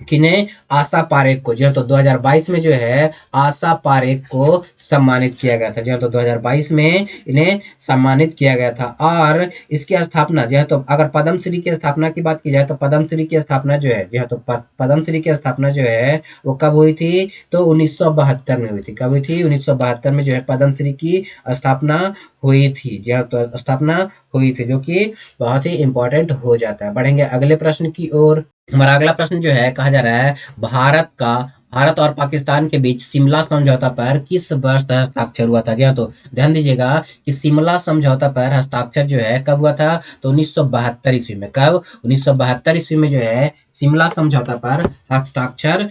किन्हें? आशा पारेख को। जी हाँ, तो 2022 में जो है आशा पारेख को सम्मानित किया गया था। जी हाँ, तो 2022 में इन्हें सम्मानित किया गया था। और इसकी स्थापना, जी हाँ, तो अगर पद्मश्री की स्थापना की बात की जाए, तो पद्मश्री की स्थापना जो है, जी हाँ, तो पद्मश्री की स्थापना जो है वो कब हुई थी? तो 1972 में हुई थी। कब हुई थी? 1972 में जो है पद्मश्री की स्थापना हुई थी। जी हाँ, तो स्थापना हुई थी, जो कि बहुत ही इंपॉर्टेंट हो जाता है। बढ़ेंगे अगले प्रश्न की ओर। हमारा अगला प्रश्न जो है कहा जा रहा है भारत और पाकिस्तान के बीच शिमला समझौता पर किस वर्ष हस्ताक्षर हुआ था? जी हाँ, तो ध्यान दीजिएगा कि शिमला समझौता पर हस्ताक्षर जो है कब हुआ था? तो 1972 ईस्वी में। कब? 1972 ईस्वी में जो है शिमला समझौता पर हस्ताक्षर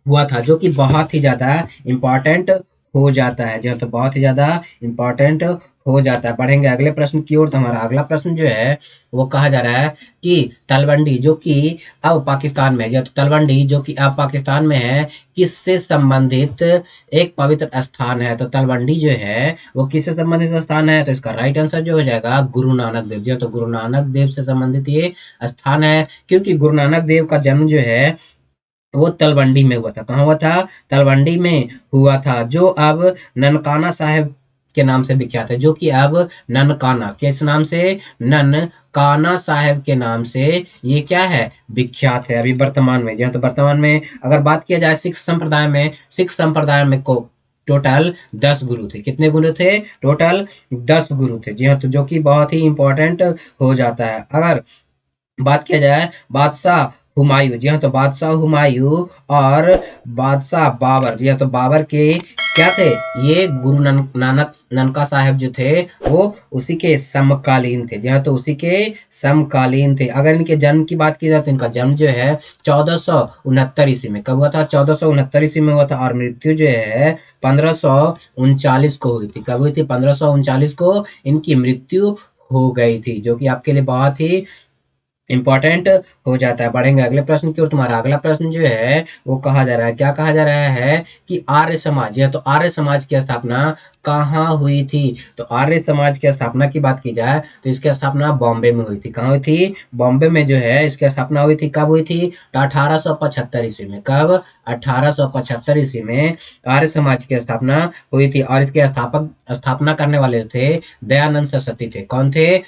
हुआ था, जो कि बहुत ही ज़्यादा इम्पोर्टेंट हो जाता है। जो तो बहुत ही ज़्यादा इम्पोर्टेंट हो जाता है। बढ़ेंगे अगले प्रश्न की ओर। तो हमारा अगला प्रश्न जो है वो कहा जा रहा है कि तलवंडी जो कि अब पाकिस्तान में है, जो तो तलवंडी जो कि अब पाकिस्तान में है, किससे संबंधित एक पवित्र स्थान है? तो तलवंडी जो है वो किससे संबंधित स्थान है? तो इसका राइट आंसर जो हो जाएगा गुरु नानक देव। जो तो गुरु नानक देव से संबंधित ये स्थान है, क्योंकि गुरु नानक देव का जन्म जो है वो तलवंडी में हुआ था। कहाँ हुआ था? तलवंडी में हुआ था, जो अब ननकाना साहिब के नाम से विख्यात है, जो कि अब ननकाना, किस नाम से, ननकाना साहब के नाम से ये क्या है, विख्यात है अभी वर्तमान में। जो तो वर्तमान में अगर बात किया जाए सिख संप्रदाय में को टोटल 10 गुरु थे। कितने गुरु थे, टोटल 10 गुरु थे। जी हाँ, तो जो कि बहुत ही इंपॉर्टेंट हो जाता है। अगर बात किया जाए बादशाह हुमायूं, जी हाँ, तो बादशाह हुमायूं और बादशाह बाबर, जी हाँ, तो बाबर के क्या थे, ये गुरु नानक ननका साहब जो थे वो उसी के समकालीन थे। जी हाँ, तो उसी के समकालीन थे। अगर इनके जन्म की बात की जाए तो इनका जन्म जो है 1469 ईस्वी में, कब हुआ था, 1469 ईस्वी में हुआ था। और मृत्यु जो है 1539 को हुई थी। कब हुई थी, 1539 को इनकी मृत्यु हो गई थी, जो कि आपके लिए बहुत ही इंपॉर्टेंट हो जाता है। बढ़ेंगे अगले प्रश्न की ओर। तुम्हारा अगला प्रश्न जो है वो कहा जा रहा है, क्या कहा जा रहा है कि आर्य समाज, या तो आर्य समाज की स्थापना कहाँ हुई थी। तो आर्य समाज की स्थापना की बात की जाए तो इसकी स्थापना बॉम्बे में हुई थी। कहाँ हुई थी, बॉम्बे में जो है इसकी स्थापना हुई थी। कब हुई थी, 1875 ईस्वी में। कब, 1875 ईस्वी में आर्य समाज की स्थापना हुई थी। और इसके स्थापना करने वाले थे दयानंद सरस्वती थे। कौन थे,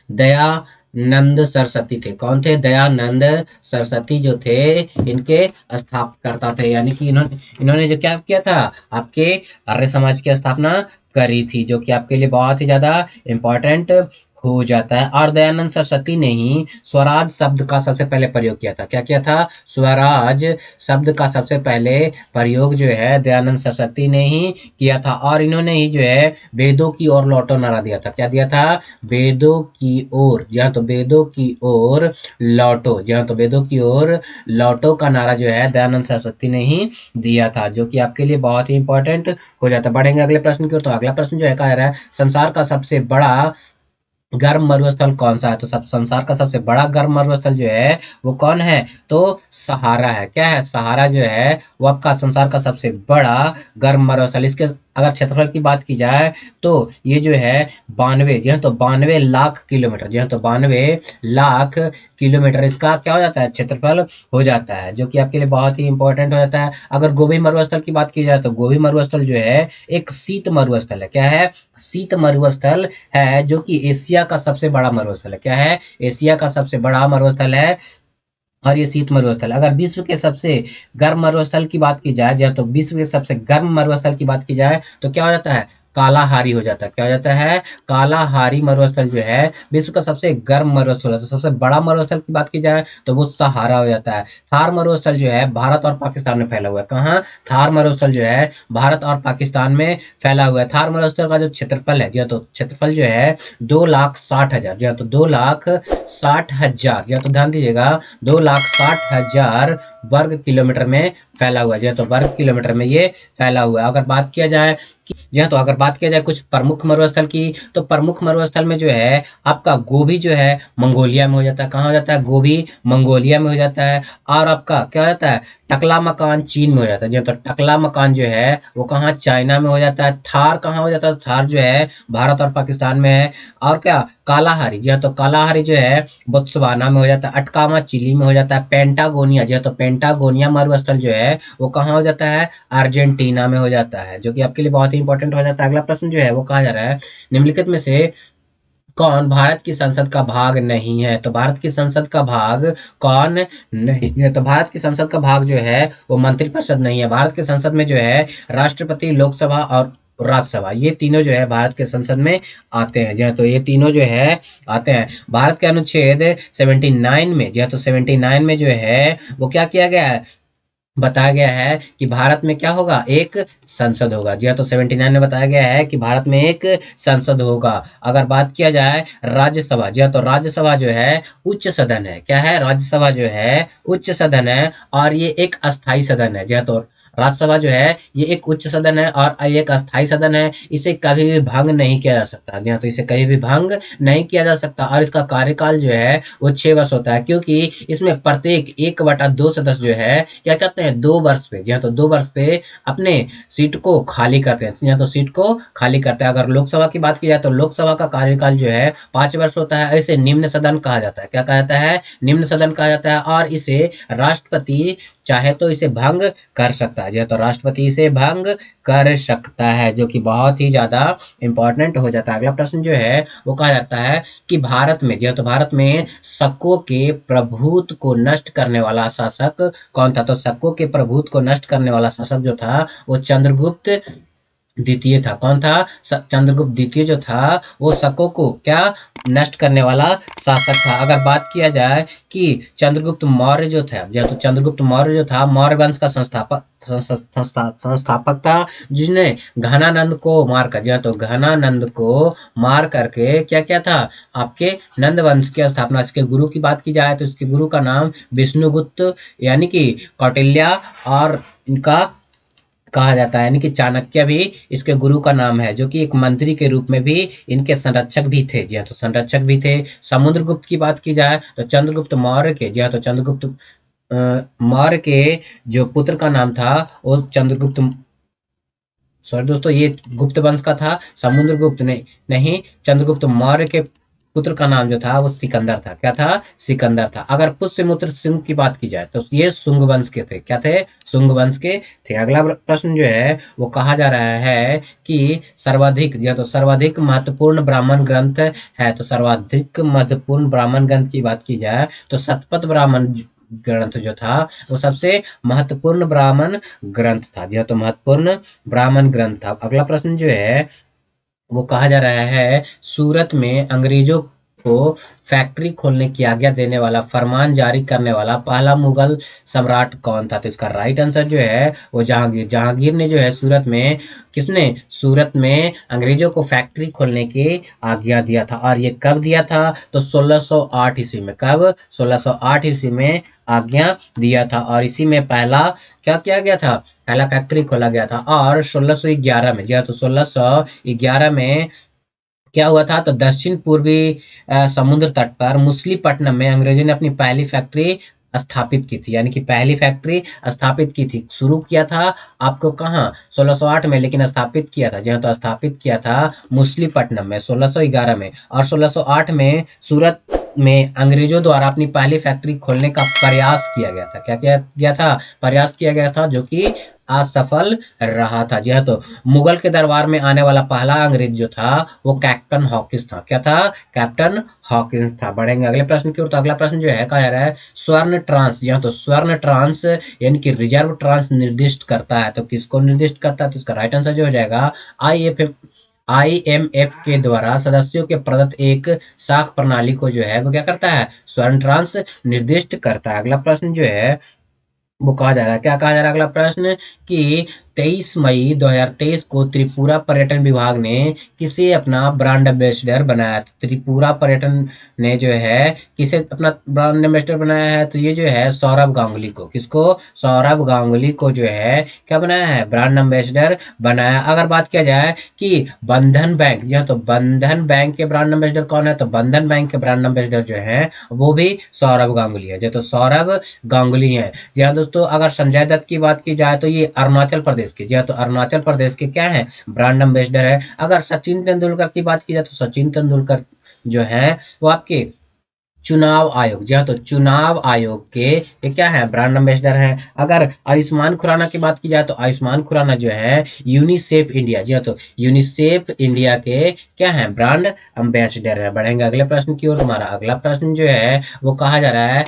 दयानंद सरस्वती थे। कौन थे, दयानंद सरस्वती जो थे इनके स्थापकर्ता थे। यानी कि इन्होंने इन्होंने जो क्या किया था, आपके आर्य समाज की स्थापना करी थी, जो कि आपके लिए बहुत ही ज्यादा इंपॉर्टेंट हो जाता है। और दयानंद सरस्वती ने ही स्वराज शब्द का सबसे पहले प्रयोग किया था। क्या किया था, स्वराज शब्द का सबसे पहले प्रयोग जो है दयानंद सरस्वती ने ही किया था। और इन्होंने ही जो है वेदों की ओर लौटो नारा दिया था। क्या दिया था, वेदों की ओर, जहाँ तो वेदों की ओर लौटो, जहाँ तो वेदों की ओर लौटो का नारा जो है दयानंद सरस्वती ने ही दिया था, जो कि आपके लिए बहुत ही इंपॉर्टेंट हो जाता है। बढ़ेंगे अगले प्रश्न की ओर। तो अगला प्रश्न जो है कह रहा है संसार का सबसे बड़ा गर्म मरुस्थल कौन सा है। तो सब संसार का सबसे बड़ा गर्म मरुस्थल जो है वो कौन है, तो सहारा है। क्या है, सहारा जो है वो आपका संसार का सबसे बड़ा गर्म मरुस्थल। इसके अगर क्षेत्रफल की बात की जाए तो ये जो है 92, जी हाँ, तो 92 लाख किलोमीटर, जी हाँ, तो 92 लाख किलोमीटर इसका क्या हो जाता है, क्षेत्रफल हो जाता है, जो कि आपके लिए बहुत ही इंपॉर्टेंट हो जाता है। अगर गोबी मरुस्थल की बात की जाए तो गोबी मरुस्थल जो है एक शीत मरुस्थल है। क्या है, शीत मरुस्थल है, जो कि एशिया का सबसे बड़ा मरुस्थल है। क्या है, एशिया का सबसे बड़ा मरुस्थल है। और ये शीत मरुस्थल, अगर विश्व के सबसे गर्म मरुस्थल की बात की जाए, या तो विश्व के सबसे गर्म मरुस्थल की बात की जाए तो क्या हो जाता है, कालाहारी हो जाता है। क्या हो जाता है, कालाहारी मरुस्थल जो है विश्व का सबसे गर्म मरुस्थल है। तो सबसे बड़ा मरुस्थल की बात की जाए तो वो सहारा हो जाता है। थार मरुस्थल जो है भारत और पाकिस्तान में फैला हुआ है। कहाँ, थार मरुस्थल जो है भारत और पाकिस्तान में फैला हुआ है। थार मरुस्थल का जो क्षेत्रफल है, जी हाँ, तो क्षेत्रफल जो है 2,60,000, जी हाँ, तो 2,60,000, जी हाँ, तो ध्यान दीजिएगा 2,60,000 वर्ग किलोमीटर में फैला हुआ है। जी हाँ, तो वर्ग किलोमीटर में ये फैला हुआ है। अगर बात किया जाए कि, जी हाँ, तो अगर बात किया जाए कुछ प्रमुख मरुस्थल की, तो प्रमुख मरुस्थल में जो है आपका गोबी जो है मंगोलिया में हो जाता है। कहाँ हो जाता है, गोबी मंगोलिया में हो जाता है। और आपका क्या हो जाता है, टकला मकान चीन में हो जाता है। जी हाँ, तो टकला मकान जो है वो कहाँ, चाइना में हो जाता है। थार कहाँ हो जाता है, थार जो है भारत और पाकिस्तान में है। और क्या, कालाहारी, जी हाँ, तो कालाहारी जो है बोत्सवाना में हो जाता है। अटकामा चिली में हो जाता है। पेंटागोनिया, जी हाँ, तो पेंटागोनिया मरुस्थल जो है वो कहाँ हो जाता है, अर्जेंटीना में हो जाता है, जो कि आपके लिए बहुत ही इंपॉर्टेंट हो जाता है। अगला प्रश्न जो है वो कहा जा रहा है निम्नलिखित में से कौन भारत की संसद का भाग नहीं है। तो भारत की संसद का भाग कौन नहीं है, तो भारत की संसद का भाग जो है वो मंत्रिपरिषद नहीं है। भारत की संसद में जो है राष्ट्रपति, लोकसभा और राज्यसभा, ये तीनों जो है भारत के संसद में आते हैं। जी हाँ, तो ये तीनों जो है आते हैं। भारत के अनुच्छेद 79 में, जी हाँ, तो 79 में जो है वो क्या किया गया है, बताया गया है कि भारत में क्या होगा, एक संसद होगा। जी हाँ, तो 79 में बताया गया है कि भारत में एक संसद होगा। अगर बात किया जाए राज्यसभा, जी हाँ, तो राज्यसभा जो है उच्च सदन है। क्या है, राज्यसभा जो है उच्च सदन है और ये एक अस्थाई सदन है। जी हाँ, तो राज्यसभा जो है ये एक उच्च सदन है और ये एक अस्थाई सदन है। इसे कभी भी भंग नहीं किया जा सकता। जी हाँ, तो इसे कभी भी भंग नहीं किया जा सकता। और इसका कार्यकाल जो है वो 6 वर्ष होता है, क्योंकि इसमें प्रत्येक 1/2 सदस्य जो है क्या कहते हैं, 2 वर्ष पे, जी हाँ, तो 2 वर्ष पे अपने सीट को खाली करते हैं। जी हाँ, तो सीट को खाली करते हैं। अगर लोकसभा की बात की जाए तो लोकसभा का कार्यकाल जो है 5 वर्ष होता है। इसे निम्न सदन कहा जाता है। क्या कहा जाता है, निम्न सदन कहा जाता है। और इसे राष्ट्रपति चाहे तो इसे भंग कर सकता है। जी हाँ, तो राष्ट्रपति इसे भंग कर सकता है, जो कि बहुत ही ज्यादा इंपॉर्टेंट हो जाता है। अगला प्रश्न जो है वो कहा जाता है कि भारत में, जी हाँ, तो भारत में शकों के प्रभुत्व को नष्ट करने वाला शासक कौन था? तो शकों के प्रभुत्व को नष्ट करने वाला शासक जो था वो चंद्रगुप्त द्वितीय था। कौन था? चंद्रगुप्त द्वितीय जो था वो शकों को क्या नष्ट करने वाला शासक था। अगर बात किया जाए कि चंद्रगुप्त मौर्य जो था, जो तो चंद्रगुप्त मौर्य जो था मौर्य वंश का संस्थापक था, जिसने घनानंद को मार कर, जो तो घनानंद को मार करके क्या क्या था, आपके नंद वंश की स्थापना। इसके गुरु की बात की जाए तो इसके गुरु का नाम विष्णुगुप्त यानी कि कौटिल्य और इनका कहा जाता है, यानी कि चाणक्य भी इसके गुरु का नाम है, जो कि एक मंत्री के रूप में भी इनके संरक्षक भी थे। जी हाँ, तो संरक्षक भी थे। समुद्रगुप्त की बात की जाए तो चंद्रगुप्त मौर्य के, जी हाँ, तो चंद्रगुप्त मौर्य के जो पुत्र का नाम था वो चंद्रगुप्त, सॉरी दोस्तों, ये गुप्त वंश का था। समुद्रगुप्त नहीं, चंद्रगुप्त मौर्य के पुत्र का नाम जो था वो सिकंदर था। क्या था? सिकंदर था। अगर पुष्यमित्र सिंह की बात की जाए तो ये शुंग वंश के थे। क्या थे? शुंग वंश के थे। अगला प्रश्न जो है वो कहा जा रहा है कि सर्वाधिक, जो तो सर्वाधिक महत्वपूर्ण ब्राह्मण ग्रंथ है, तो सर्वाधिक महत्वपूर्ण ब्राह्मण ग्रंथ की बात की जाए तो शतपथ ब्राह्मण ग्रंथ जो था वो सबसे महत्वपूर्ण ब्राह्मण ग्रंथ था। यह तो महत्वपूर्ण ब्राह्मण ग्रंथ था। अगला प्रश्न जो है वो कहा जा रहा है सूरत में अंग्रेजों को फैक्ट्री खोलने की आज्ञा देने वाला, फरमान जारी करने वाला पहला मुगल सम्राट कौन था? तो इसका राइट आंसर जो है वो जहांगीर। जहांगीर ने जो है सूरत में, किसने? सूरत में अंग्रेजों को फैक्ट्री खोलने की आज्ञा दिया था। और ये कब दिया था? तो 1608 ईस्वी में। कब? 1608 ईस्वी में आज्ञा दिया था। और इसी में पहला क्या किया गया था? पहला फैक्ट्री खोला गया था। और 1611 में, जी हाँ, तो 1611 में क्या हुआ था? तो दक्षिण पूर्वी समुद्र तट पर मुसलीपट्टनम में अंग्रेजों ने अपनी पहली फैक्ट्री स्थापित की थी। यानी कि पहली फैक्ट्री स्थापित की थी। शुरू किया था आपको कहाँ? 1608 में, लेकिन स्थापित किया था, जहाँ तो स्थापित किया था मुसलीपट्टनम में 1611 में। और 1608 में सूरत में अंग्रेजों द्वारा अपनी पहली फैक्ट्री खोलने का प्रयास किया गया था। क्या किया गया था? प्रयास किया गया था, जो कि असफल रहा था। जी हाँ, तो मुगल के दरबार में आने वाला पहला अंग्रेज जो था वो कैप्टन हॉकिंस था। क्या था? कैप्टन हॉकिंस था। बढ़ेंगे अगले प्रश्न की ओर। तो अगला प्रश्न जो है कहा जा रहा है स्वर्ण ट्रांस, जी हाँ, तो स्वर्ण ट्रांस यानी कि रिजर्व ट्रांस निर्दिष्ट करता है। तो किसको निर्दिष्ट करता है? तो इसका राइट आंसर जो हो जाएगा आईएमएफ के द्वारा सदस्यों के प्रदत्त एक साख प्रणाली को जो है वो क्या करता है? स्वर्ण ट्रांस निर्दिष्ट करता है। अगला प्रश्न जो है वो कहा जा रहा है, क्या कहा जा रहा है अगला प्रश्न, कि 23 मई 2023 को त्रिपुरा पर्यटन विभाग ने किसे अपना ब्रांड एम्बेसडर बनाया? तो त्रिपुरा पर्यटन ने जो है किसे अपना ब्रांड एम्बेसडर बनाया है? तो ये जो है सौरभ गांगुली को। किसको? सौरभ गांगुली को जो है क्या बनाया है? ब्रांड एम्बेसडर बनाया। अगर बात किया जाए कि बंधन बैंक, जो तो बंधन बैंक के ब्रांड एम्बेसडर कौन है? तो बंधन बैंक के ब्रांड एम्बेसडर जो है वो भी सौरभ गांगुली है। जो तो सौरभ गांगुली है। जी हाँ दोस्तों, अगर संजय दत्त की बात की जाए तो ये अरुणाचल प्रदेश के, जी हाँ, तो अरुणाचल प्रदेश के क्या है? ब्रांड एम्बेसडर है। अगर सचिन तेंदुलकर की बात की जाए तो सचिन तेंदुलकर जो है वो आपके चुनाव आयोग, जी हाँ, तो चुनाव आयोग के ये क्या है? ब्रांड एम्बेसडर हैं। अगर आयुष्मान खुराना की बात की जाए तो आयुष्मान खुराना जो है यूनिसेफ इंडिया, जी हाँ, तो यूनिसेफ इंडिया के क्या है? ब्रांड एम्बेसडर है। बढ़ेंगे अगले प्रश्न की ओर। तुम्हारा अगला प्रश्न जो है वो कहा जा रहा है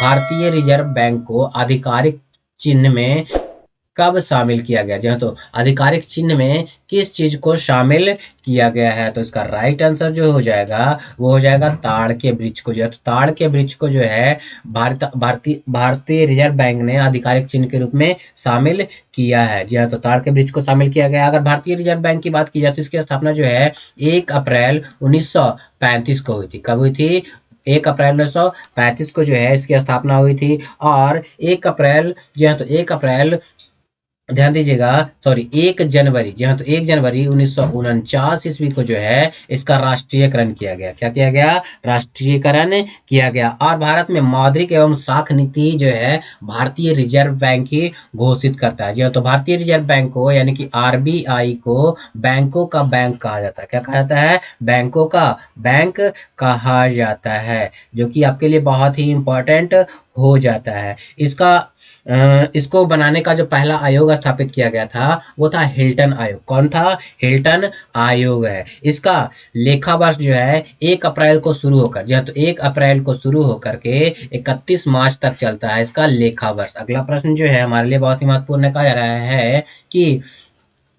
भारतीय रिजर्व बैंक को आधिकारिक चिन्ह में कब शामिल किया गया? जी हाँ, तो आधिकारिक चिन्ह में किस चीज को शामिल किया गया है? तो इसका राइट आंसर जो हो जाएगा वो हो जाएगा ताड़ के वृक्ष को। जो है तो ताड़ के वृक्ष को जो है भारतीय रिजर्व बैंक ने आधिकारिक चिन्ह के रूप में शामिल किया है। जी हाँ, तो ताड़ के वृक्ष को शामिल किया गया। अगर भारतीय रिजर्व बैंक की बात की जाए तो इसकी स्थापना जो है 1 अप्रैल 1935 को हुई थी। कब हुई थी? 1 अप्रैल 1935 को जो है इसकी स्थापना हुई थी। और 1 अप्रैल, जी हाँ, तो 1 अप्रैल, ध्यान दीजिएगा, सॉरी 1 जनवरी, जी हाँ, तो 1 जनवरी 1949 ईस्वी को जो है इसका राष्ट्रीयकरण किया गया। क्या किया गया? राष्ट्रीयकरण किया गया। और भारत में मौद्रिक एवं साख नीति जो है भारतीय रिजर्व बैंक ही घोषित करता है। जी हाँ, तो भारतीय रिजर्व बैंक को यानी कि आरबीआई को बैंकों का बैंक कहा जाता है। क्या कहा जाता है? बैंकों का बैंक कहा जाता है, जो कि आपके लिए बहुत ही इंपॉर्टेंट हो जाता है। इसका इसको बनाने का जो पहला आयोग स्थापित किया गया था वो था हिल्टन आयोग। कौन था? हिल्टन आयोग है। इसका लेखा वर्ष जो है 1 अप्रैल को शुरू होकर, जी हाँ, तो 1 अप्रैल को शुरू होकर के 31 मार्च तक चलता है इसका लेखा वर्ष। अगला प्रश्न जो है हमारे लिए बहुत ही महत्वपूर्ण कहा जा रहा है कि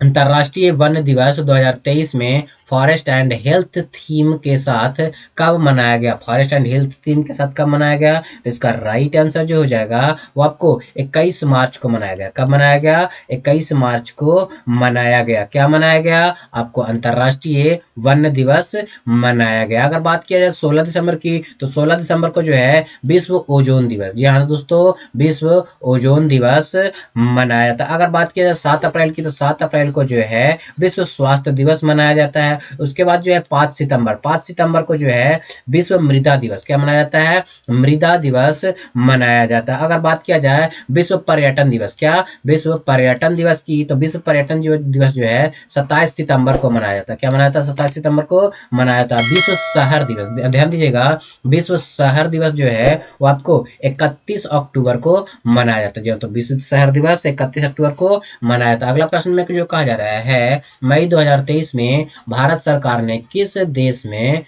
अंतर्राष्ट्रीय वन दिवस 2023 में फॉरेस्ट एंड हेल्थ थीम के साथ कब मनाया गया? फॉरेस्ट एंड हेल्थ थीम के साथ कब मनाया गया? तो इसका राइट आंसर जो हो जाएगा वो आपको 21 मार्च को मनाया गया। कब मनाया गया? 21 मार्च को मनाया गया। क्या मनाया गया? आपको अंतर्राष्ट्रीय वन दिवस मनाया गया। अगर बात किया जाए 16 दिसंबर की, तो 16 दिसंबर को जो है विश्व ओजोन दिवस, जी हाँ दोस्तों, विश्व ओजोन दिवस मनाया था। अगर बात किया जाए 7 अप्रैल की, तो 7 अप्रैल को जो है विश्व स्वास्थ्य दिवस मनाया जाता है। उसके बाद जो है 5 सितंबर को जो है विश्व मृदा दिवस, क्या मनाया जाता है? मृदा दिवस मनाया जाता है। अगर बात किया जाए विश्व पर्यटन दिवस, क्या? विश्व पर्यटन दिवस की, तो विश्व पर्यटन दिवस जो है 27 सितंबर को मनाया जाता है। क्या मनाया था? 27 सितंबर को मनाया था। विश्व शहर दिवस, ध्यान दीजिएगा, विश्व शहर दिवस जो है वो आपको 31 अक्टूबर को मनाया जाता है। जी हाँ, तो विश्व शहर दिवस 31 अक्टूबर को मनाया जाता है। अगला प्रश्न में जो कहा जा रहा है, मई 2023 में भारत सरकार ने किस देश में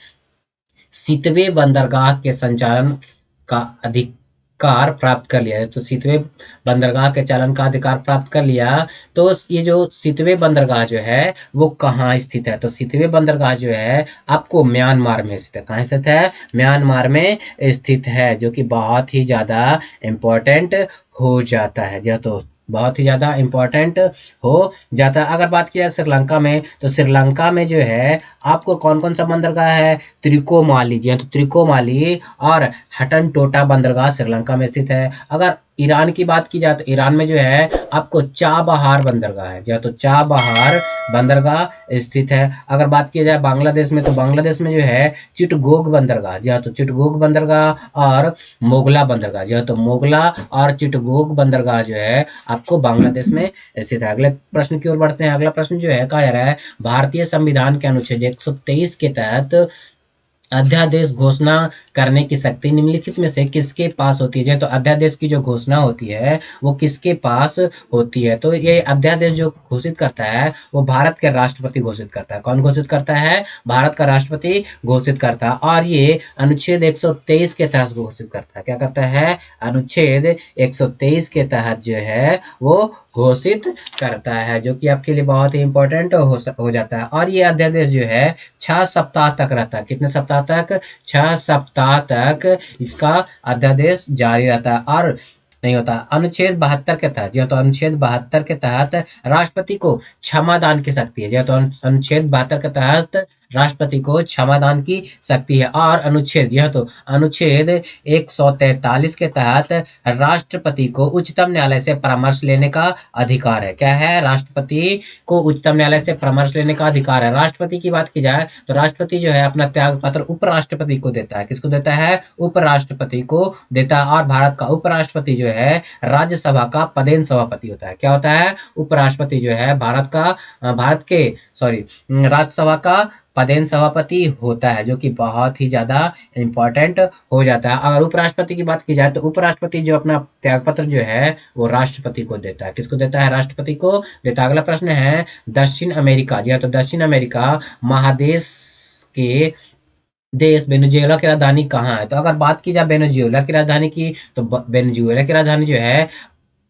सीतवे बंदरगाह के संचालन का अधिकार प्राप्त कर लिया है? तो सीतवे बंदरगाह के चालन का अधिकार प्राप्त कर लिया। तो ये जो सीतवे बंदरगाह जो है वो कहाँ स्थित है? तो सीतवे बंदरगाह जो है आपको म्यांमार में स्थित है। कहाँ स्थित है? म्यांमार में स्थित है, जो कि बहुत ही ज़्यादा इम्पोर्टेंट हो जाता है। जो तो बहुत ही ज़्यादा इम्पोर्टेंट हो जाता है। अगर बात किया श्रीलंका में, तो श्रीलंका में जो है आपको कौन कौन सा बंदरगाह है? त्रिकोमाली, जी हाँ, तो त्रिकोमाली और हटन टोटा बंदरगाह श्रीलंका में स्थित है। अगर ईरान की बात की जाए, तो ईरान में जो है आपको चाबहार बंदरगाह है, जी हाँ, तो चाबहार बंदरगाह स्थित है। अगर बात की जाए बांग्लादेश में, तो बांग्लादेश में जो है चिटगोंग बंदरगाह, जी हाँ, तो चिटगोंग बंदरगाह और मोगला बंदरगाह, जी हाँ, तो मोगला और चिटगोंग बंदरगाह जो है आपको बांग्लादेश में स्थित है। अगले प्रश्न की ओर बढ़ते हैं। अगला प्रश्न जो है कहा जा रहा है, भारतीय संविधान के अनुच्छेद 123 के तहत अध्यादेश घोषणा करने की शक्ति निम्नलिखित में से किसके पास होती है? तो अध्यादेश की जो घोषणा होती है वो किसके पास होती है? तो ये अध्यादेश जो घोषित करता है वो भारत के राष्ट्रपति घोषित करता है। कौन घोषित करता है? भारत का राष्ट्रपति घोषित करता है। और ये अनुच्छेद 123 के तहत घोषित करता है। क्या करता है? अनुच्छेद 123 के तहत जो है वो घोषित करता है, जो कि आपके लिए बहुत ही इंपॉर्टेंट हो जाता है। और ये अध्यादेश जो है 6 सप्ताह तक रहता है। कितने सप्ताह तक? 6 सप्ताह तक इसका अध्यादेश जारी रहता है और नहीं होता। अनुच्छेद 72 के तहत, जी हाँ, तो अनुच्छेद 72 के तहत राष्ट्रपति को क्षमादान की शक्ति है। जी हाँ, तो अनुच्छेद 72 के तहत राष्ट्रपति को क्षमादान की शक्ति है। और अनुच्छेद, यह तो अनुच्छेद 143 के तहत राष्ट्रपति को उच्चतम न्यायालय से परामर्श लेने का अधिकार है। क्या है? राष्ट्रपति को उच्चतम न्यायालय से परामर्श लेने का अधिकार है। राष्ट्रपति की बात की जाए, तो राष्ट्रपति जो है अपना त्याग पत्र उपराष्ट्रपति को देता है। किसको देता है? उपराष्ट्रपति को देता है। और भारत का उपराष्ट्रपति जो है राज्यसभा का पदेन सभापति होता है। क्या होता है? उपराष्ट्रपति जो है राज्यसभा का पदेन सभापति होता है, जो कि बहुत ही ज्यादा इंपॉर्टेंट हो जाता है। अगर उपराष्ट्रपति की बात की जाए, तो उपराष्ट्रपति जो अपना त्यागपत्र जो है वो राष्ट्रपति को देता है। किसको देता है? राष्ट्रपति को देता है। अगला प्रश्न है, दक्षिण अमेरिका, जी हाँ, तो दक्षिण अमेरिका महादेश के देश वेनेजुएला की राजधानी कहाँ है? तो अगर बात की जाए वेनेजुएला की राजधानी की, तो वेनेजुएला की राजधानी जो है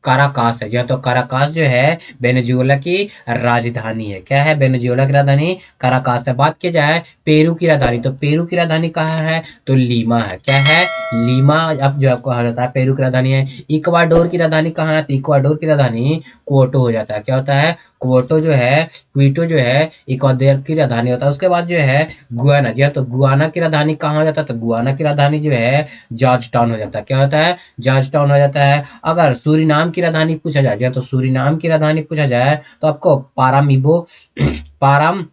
काराकास है। जी हाँ, तो काराकास जो है वेनेजुएला की राजधानी है। क्या है? वेनेजुएला की राजधानी काराकास है। बात की जाए पेरू की राजधानी, तो पेरू की राजधानी कहाँ है? तो लीमा है। क्या है? लीमा अब जो आपको कहा जाता है पेरू की राजधानी है। इक्वाडोर की राजधानी कहाँ है? तो इक्वाडोर की राजधानी क्वोटो हो जाता है। क्या होता है? क्वोटो जो है, क्वीटो जो है इक्वाडोर की राजधानी होता है। उसके बाद जो है गुआना, जी हाँ, तो गुआना की राजधानी कहाँ हो जाता है? तो गुआना की राजधानी जो है जॉर्ज टाउन हो जाता है। क्या होता है? जॉर्ज टाउन हो जाता है। अगर सूरीनाम की राजधानी पूछा जाए, तो सूरीनाम की राजधानी पूछा जाए तो आपको पारामीबो पाराम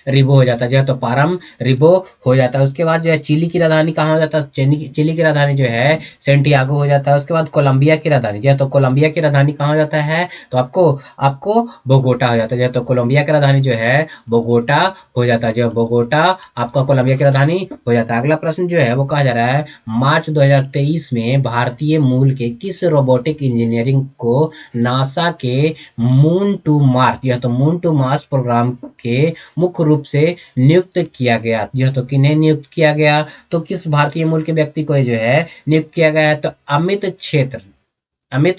रिबो हो जाता है, जो है तो पारम रिबो हो जाता है। उसके बाद जो है चिली की राजधानी कहाँ हो जाता है, चिली की राजधानी जो है सेंटियागो हो जाता है। उसके बाद कोलंबिया की राजधानी, जो है तो कोलंबिया की राजधानी कहाँ हो जाता है, तो आपको आपको बोगोटा हो जाता है। जो है तो कोलंबिया की राजधानी जो है बोगोटा हो जाता है, जो बोगोटा आपका कोलंबिया की राजधानी हो जाता है। अगला प्रश्न जो है वो कहा जा रहा है, मार्च 2023 में भारतीय मूल के किस रोबोटिक इंजीनियरिंग को नासा के मून टू मार्स, यह तो मून टू मार्स प्रोग्राम के मुख्य रूप से नियुक्त किया गया, यह तो किन्हें नियुक्त किया गया, तो किस भारतीय मूल के व्यक्ति को जो है नियुक्त किया गया है, तो अमित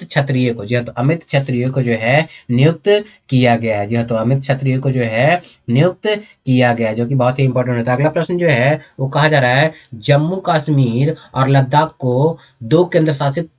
क्षत्रिय को, जी हाँ, तो अमित क्षत्रिय को जो है नियुक्त किया गया है, जी हाँ, तो अमित क्षत्रिय को जो है नियुक्त किया गया है, जो कि बहुत ही इंपॉर्टेंट होता है। अगला प्रश्न जो है वो कहा जा रहा है, जम्मू कश्मीर और लद्दाख को दो केंद्र शासित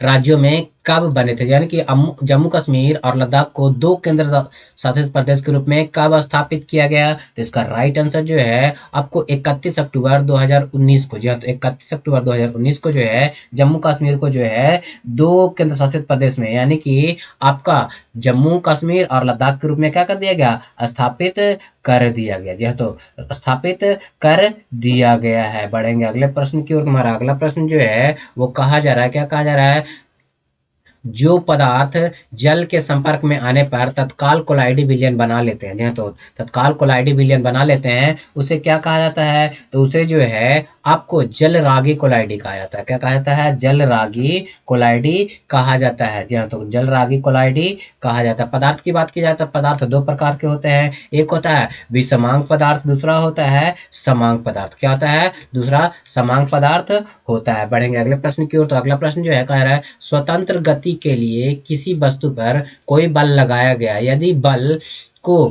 राज्यों में कब बने थे, यानी कि जम्मू कश्मीर और लद्दाख को दो केंद्र शासित प्रदेश के रूप में कब स्थापित किया गया, तो इसका राइट आंसर जो है आपको 31 अक्टूबर 2019 को, जी हाँ, तो 31 अक्टूबर 2019 को जो है जम्मू कश्मीर को जो है दो केंद्र शासित प्रदेश में, यानी कि आपका जम्मू कश्मीर और लद्दाख के रूप में क्या कर दिया गया, स्थापित कर दिया गया, जी हाँ, तो स्थापित कर दिया गया है। बढ़ेंगे अगले प्रश्न की ओर। तुम्हारा अगला प्रश्न जो है वो कहा जा रहा है, क्या कहा जा रहा है, जो पदार्थ जल के संपर्क में आने पर तत्काल कोलाइडी विलयन बना लेते हैं, जी हाँ, तो तत्काल कोलाइडी विलयन बना लेते हैं, उसे क्या कहा जाता है, तो उसे जो है आपको जलरागी कोलाइडी कहा जाता है। क्या कहा जाता है, जलरागी कोलाइडी कहा जाता है, जी हाँ, तो जलरागी कोलाइडी कहा जाता है। पदार्थ की बात की जाए तो पदार्थ दो प्रकार के होते हैं, एक होता है विषमांग पदार्थ, दूसरा होता है समांग पदार्थ। क्या होता है, दूसरा समांग पदार्थ होता है। बढ़ेंगे अगले प्रश्न की ओर। तो अगला प्रश्न जो है कह रहा है, स्वतंत्र गति के लिए किसी वस्तु पर कोई बल लगाया गया, यदि बल को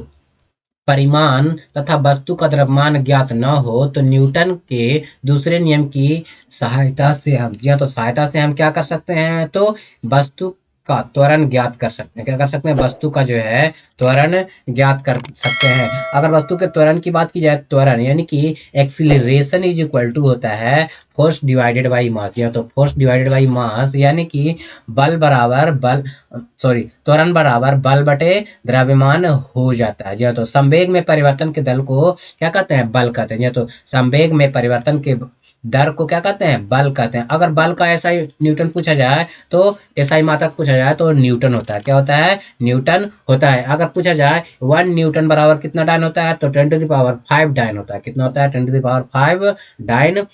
परिमाण तथा वस्तु का द्रव्यमान ज्ञात न हो तो न्यूटन के दूसरे नियम की सहायता से हम, जी हाँ, तो सहायता से हम क्या कर सकते हैं, तो वस्तु का त्वरण ज्ञात कर सकते हैं। क्या कर सकते हैं, वस्तु का जो है त्वरण ज्ञात कर सकते हैं। अगर वस्तु के त्वरण की बात की जाए, त्वरण यानी कि एक्सीलरेशन इज इक्वल टू होता है फोर्स डिवाइडेड बाई मास, जी हाँ, तो फोर्स डिवाइडेड बाई मास, यानी कि बल बराबर बल, सॉरी, त्वरण बराबर बल बटे द्रव्यमान हो जाता है, जी हाँ, तो संवेग में परिवर्तन के दल को क्या कहते हैं, बल कहते हैं, जी हाँ, तो संवेग में परिवर्तन के दर को क्या कहते हैं, बल कहते हैं। अगर बल का एसआई न्यूटन पूछा जाए, तो एसआई मात्रक पूछा जाए तो न्यूटन होता है। क्या होता है, न्यूटन होता है। अगर पूछा जाए 1 न्यूटन बराबर कितना डायन होता है, तो 10⁵ डायन होता है। कितना होता है, 10⁵ डायन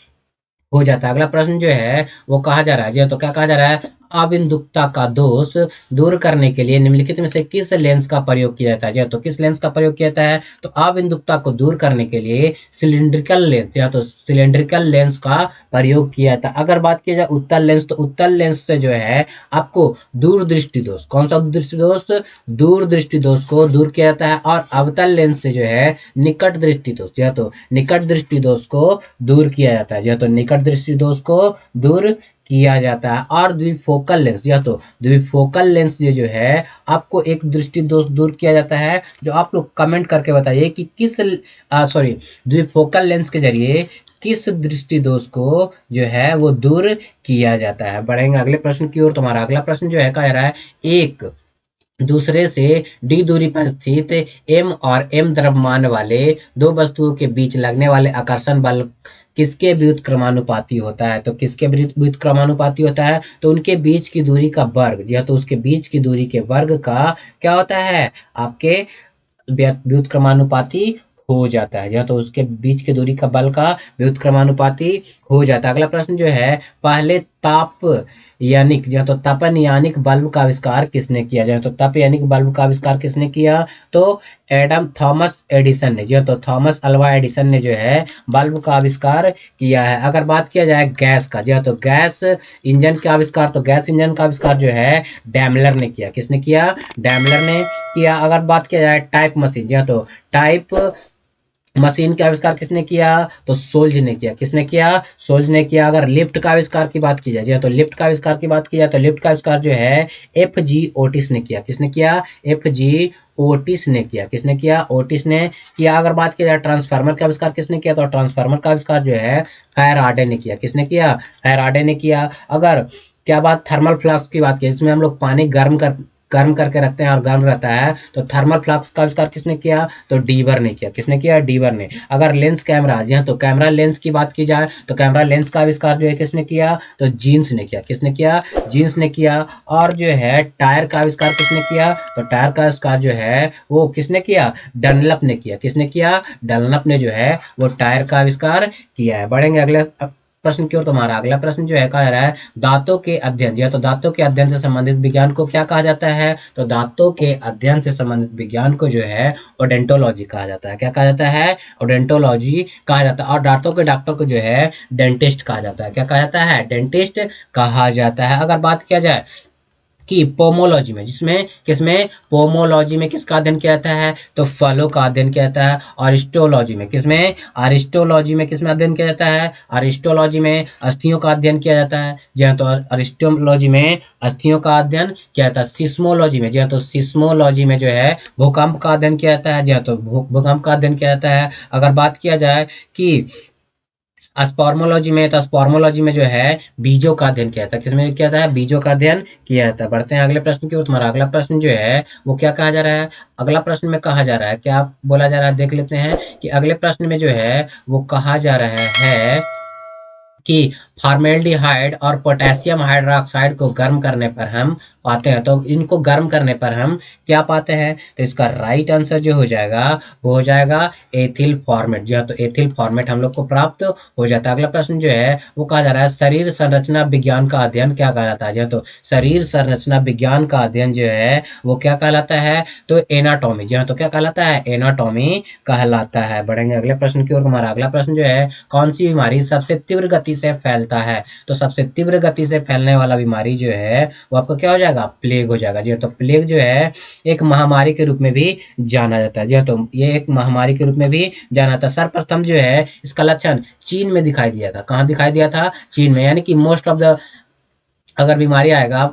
हो जाता है। अगला प्रश्न जो है वो कहा जा रहा है, जी हाँ, तो क्या कहा जा रहा है, अबिंदुकता का दोष दूर करने के लिए निम्नलिखित में से किस लेंस का प्रयोग किया जाता है, जी हाँ, तो किस लेंस का प्रयोग किया जाता है, तो अबिंदुकता को दूर करने के लिए सिलिंड्रिकल लेंस, या तो सिलिंड्रिकल लेंस का प्रयोग किया जाता है। अगर बात की जाए उत्तल लेंस, तो उत्तल लेंस से जो है आपको दूरदृष्टि दोष, कौन सा दृष्टि दोष, दूरदृष्टि दोष को दूर किया जाता है। और अवतल लेंस से जो है निकट दृष्टि दोष, जी हाँ, तो निकट दृष्टि दोष को दूर किया जाता है, जी हाँ, तो निकट दृष्टि दोष को दूर किया जाता है। और द्विफोकल लेंस, या तो द्विफोकल लेंस जो है आपको एक दृष्टि दोष दूर किया जाता है। जो आप लोग कमेंट करके बताइए कि किस सॉरी, द्विफोकल लेंस के जरिए किस दृष्टि दोष को जो है वो दूर किया जाता है। बढ़ेंगे अगले प्रश्न की ओर। तुम्हारा अगला प्रश्न जो है कह रहा है, एक दूसरे से डी दूरी पर स्थित एम और एम द्रव्यमान वाले दो वस्तुओं के बीच लगने वाले आकर्षण बल किसके विद्युत क्रमानुपाती होता है, तो किसके विद्युत क्रमानुपाती होता है, तो उनके बीच की दूरी का वर्ग, जी हाँ, तो उसके बीच की दूरी के वर्ग का क्या होता है, आपके विद्युत क्रमानुपाती हो जाता है, या तो उसके बीच की दूरी का बल का विद्युत क्रमानुपाती हो जाता है। अगला प्रश्न जो है, पहले ताप यानिक, जो तो तपन यानिक बल्ब का आविष्कार किसने किया, जाए तो तप यानिक बल्ब का आविष्कार किसने किया, तो एडम थॉमस एडिसन ने, जो तो थॉमस अल्वा एडिसन ने जो है बल्ब का आविष्कार किया है। अगर बात किया जाए गैस का, जो तो गैस इंजन का आविष्कार, तो गैस इंजन का आविष्कार जो है डैमलर ने किया। किसने किया, डैमलर ने किया। अगर बात किया जाए टाइप मशीन, जो तो टाइप मशीन का आविष्कार किसने किया, तो सोल्ज ने किया। किसने किया, सोल्ज ने किया। अगर लिफ्ट का आविष्कार की बात की जाए, तो लिफ्ट का आविष्कार की बात की जाए तो लिफ्ट का आविष्कार जो है एफ जी ओटिस ने किया। किसने किया, एफ जी ओटिस ने किया। किसने किया, ओटिस ने किया। अगर बात की जाए ट्रांसफार्मर का आविष्कार किसने किया, तो ट्रांसफार्मर का आविष्कार जो है फैराडे ने किया। किसने किया, फैराडे ने किया। अगर क्या बात थर्मल फ्लास्क की बात की, इसमें हम लोग पानी गर्म कर गर्म करके रखते हैं और गर्म रहता है। तो थर्मल फ्लास्क का आविष्कार किसने किया? तो डीवर ने किया। किसने किया? डीवर ने। अगर लेंस कैमरा, जी हाँ, तो कैमरा लेंस की बात की जाए तो कैमरा लेंस का आविष्कार जो है किसने किया? तो जीन्स ने किया। किसने किया? जीन्स ने किया। और जो है टायर का आविष्कार किसने किया? तो टायर का आविष्कार जो है वो किसने किया? डनलप ने किया। किसने किया? डनलप ने जो है वो टायर का आविष्कार किया है। बढ़ेंगे अगले प्रश्न की ओर। तुम्हारा अगला प्रश्न जो है कह रहा है दांतों के अध्ययन, या तो दांतों के अध्ययन से संबंधित विज्ञान को क्या कहा जाता है? तो दांतों के अध्ययन से संबंधित विज्ञान को जो है ओडेंटोलॉजी कहा जाता है। क्या कहा जाता है? ओडेंटोलॉजी कहा जाता है। और दांतों के डॉक्टर को जो है डेंटिस्ट कहा जाता है। क्या कहा जाता है? डेंटिस्ट कहा जाता है। अगर बात किया जाए कि पोमोलॉजी में, जिसमें किसमें? पोमोलॉजी में किसका अध्ययन किया जाता है? तो फलों का अध्ययन किया जाता है। अरिस्टोलॉजी में किसमें? अरिस्टोलॉजी में किसमें अध्ययन किया जाता है? अरिस्टोलॉजी में अस्थियों का अध्ययन किया जाता है। जी हाँ, तो अरिस्टोलॉजी में अस्थियों का अध्ययन किया जाता है। सिस्मोलॉजी में, जी हाँ, तो सिस्मोलॉजी में जो है भूकंप का अध्ययन किया जाता है। जी हाँ, तो भूकंप का अध्ययन किया जाता है। अगर बात किया जाए कि स्पर्मोलॉजी में, तो स्पर्मोलॉजी में जो है बीजों का अध्ययन किया जाता है। किसमें किया जाता है? बीजों का अध्ययन किया जाता है। बढ़ते हैं अगले प्रश्न की ओर। तुम्हारा अगला प्रश्न जो है वो क्या कहा जा रहा है? अगला प्रश्न में कहा जा रहा है, क्या बोला जा रहा है, देख लेते हैं कि अगले प्रश्न में जो है वो कहा जा रहा है कि फॉर्मेल्डिहाइड और पोटेशियम हाइड्रोक्साइड को गर्म करने पर हम पाते हैं। तो इनको गर्म करने पर हम क्या पाते हैं? तो इसका राइट आंसर जो हो जाएगा वो हो जाएगा एथिल फॉर्मेट। जी हाँ, तो एथिल फॉर्मेट हम लोग को प्राप्त हो जाता है। अगला प्रश्न जो है वो कहा जा रहा है शरीर संरचना विज्ञान का अध्ययन क्या कहलाता है? जी हाँ, तो शरीर संरचना विज्ञान का अध्ययन जो है वो क्या कहलाता है? तो एनाटॉमी। जी हाँ, तो क्या कहलाता है? एनाटॉमी कहलाता है। बढ़ेंगे अगले प्रश्न की ओर। तुम्हारा अगला प्रश्न जो है कौन सी बीमारी सबसे तीव्र गति से फैलता है? तो सबसे तीव्र गति से फैलने वाला बीमारी जो है वो आपका क्या हो जाएगा? प्लेग हो जाएगा। जी हाँ, तो प्लेग जो है एक महामारी के रूप में भी जाना जाता है। जी हाँ, तो ये एक महामारी के रूप में भी जाना जाता है। सर्वप्रथम जो है इसका लक्षण चीन में दिखाई दिया था। कहाँ दिखाई दिया था? चीन में। यानी कि मोस्ट ऑफ द, अगर बीमारी आएगा,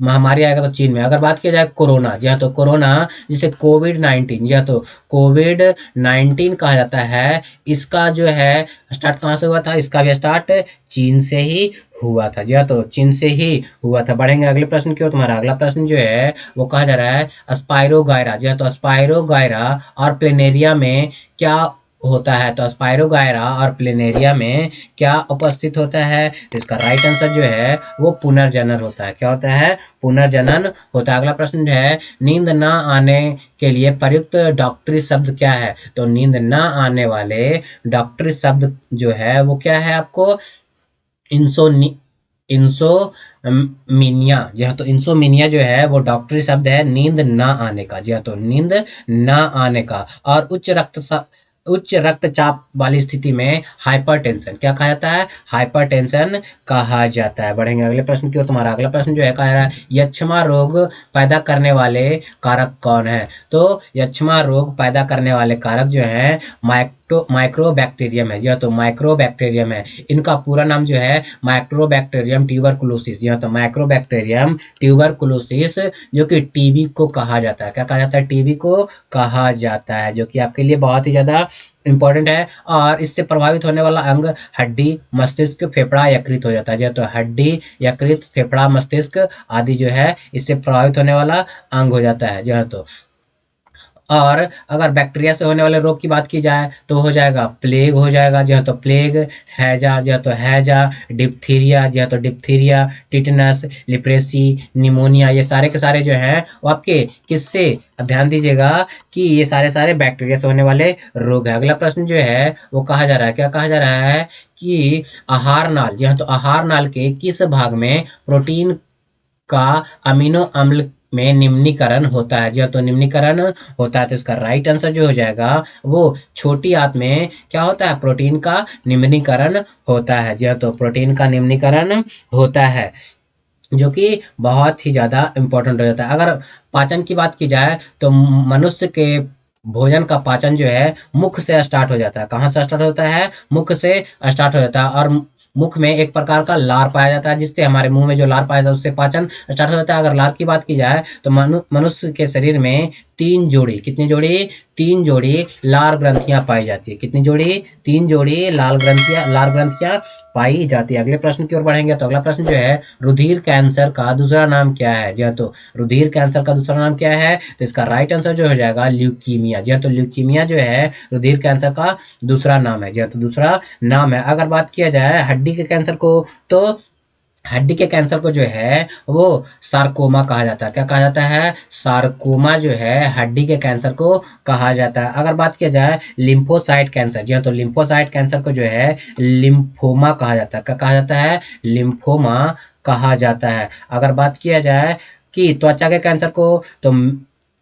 महामारी आएगा तो चीन में। अगर बात की जाए कोरोना, जी हाँ, तो कोरोना जिसे कोविड-19, जी हाँ, तो कोविड-19 कहा जाता है, इसका जो है स्टार्ट कहाँ से हुआ था? इसका भी स्टार्ट चीन से ही हुआ था। जी हाँ, तो चीन से ही हुआ था। बढ़ेंगे अगले प्रश्न की ओर। तुम्हारा अगला प्रश्न जो है वो कहा जा रहा है स्पाइरोगायरा। जी हाँ, तो स्पाइरोगायरा और प्लेनेरिया में क्या होता है? तो स्पाइरोगायरा और प्लेनेरिया में क्या उपस्थित होता है? तो इसका राइट आंसर जो है वो पुनर्जनन होता है। क्या होता है? पुनर्जनन होता है। अगला प्रश्न जो है नींद ना आने के लिए प्रयुक्त डॉक्टरी शब्द क्या है? तो नींद ना आने वाले डॉक्टरी शब्द जो है वो क्या है आपको? इंसोनी इंसोमिनिया। जी हाँ, तो इंसोमिनिया जो है वो डॉक्टरी शब्द है नींद ना आने का। जी हाँ, तो नींद ना आने का। और उच्च रक्तचाप वाली स्थिति में हाइपरटेंशन क्या कहा जाता है? हाइपरटेंशन कहा जाता है। बढ़ेंगे अगले प्रश्न की ओर। तुम्हारा अगला प्रश्न जो है कह रहा है यक्ष्मा रोग पैदा करने वाले कारक कौन है? तो यक्ष्मा रोग पैदा करने वाले कारक जो है माइक्रोबैक्टीरियम है। जी हाँ, तो माइक्रोबैक्टीरियम है। इनका पूरा नाम जो है माइक्रोबैक्टीरियम ट्यूबरकुलोसिस। जी हाँ, तो माइक्रोबैक्टीरियम ट्यूबरकुलोसिस, जो कि टीबी को कहा जाता है। क्या कहा जाता है? टीबी को कहा जाता है, जो कि आपके लिए बहुत ही ज़्यादा इंपॉर्टेंट है। और इससे प्रभावित होने वाला अंग हड्डी, मस्तिष्क, फेफड़ा, यकृत हो जाता है। जी हाँ, तो हड्डी, यकृत, फेफड़ा, मस्तिष्क आदि जो है इससे प्रभावित होने वाला अंग हो जाता है। जी हाँ, तो और अगर बैक्टीरिया से होने वाले रोग की बात की जाए तो हो जाएगा प्लेग हो जाएगा। जी हाँ, तो प्लेग, हैजा, जी हाँ, तो हैजा, डिप्थीरिया, जी हाँ, तो डिप्थीरिया, टिटनस, लिप्रेसी, निमोनिया, ये सारे के सारे जो हैं वो आपके किससे, ध्यान दीजिएगा कि ये सारे सारे बैक्टीरिया से होने वाले रोग है। अगला प्रश्न जो है वो कहा जा रहा है, क्या कहा जा रहा है कि आहार नाल, जी हाँ, तो आहार नाल के किस भाग में प्रोटीन का अमीनो अम्ल में निम्नीकरण होता है? जी हाँ, तो निम्नीकरण होता है। तो इसका राइट आंसर जो हो जाएगा वो छोटी आंत में क्या होता है? प्रोटीन का निम्नीकरण होता है। जी हाँ, तो प्रोटीन का निम्नीकरण होता है, जो कि बहुत ही ज़्यादा इम्पोर्टेंट हो जाता है। अगर पाचन की बात की जाए तो मनुष्य के भोजन का पाचन जो है मुख से स्टार्ट हो जाता है। कहाँ से स्टार्ट होता है? मुख से स्टार्ट हो जाता है। और मुख में एक प्रकार का लार पाया जाता है, जिससे हमारे मुंह में जो लार पाया जाता है उससे पाचन स्टार्ट हो जाता है। अगर लार की बात की जाए तो मनुष्य के शरीर में तीन जोड़ी, कितनी जोड़ी? 3 जोड़ी लाल ग्रंथियां पाई जाती है। कितनी जोड़ी? 3 जोड़ी लाल ग्रंथियां पाई जाती है। अगले प्रश्न की ओर बढ़ेंगे तो अगला प्रश्न जो है, रुधिर कैंसर का दूसरा नाम क्या है? जी हाँ, तो रुधिर कैंसर का दूसरा नाम क्या है? तो इसका राइट आंसर जो हो जाएगा ल्यूकीमिया। जी हाँ, तो ल्यूकीमिया जो है रुधिर कैंसर का दूसरा नाम है। जी हाँ, तो दूसरा नाम है। अगर बात किया जाए हड्डी के कैंसर को, तो हड्डी के कैंसर को जो है वो सार्कोमा कहा जाता है। क्या कहा जाता है? सार्कोमा जो है हड्डी के कैंसर को कहा जाता है। अगर बात किया जाए लिम्फोसाइट कैंसर, जी हाँ, तो लिम्फोसाइट कैंसर को जो है लिम्फोमा कहा जाता है। क्या कहा जाता है? लिम्फोमा कहा जाता है। अगर बात किया जाए कि त्वचा के कैंसर को, तो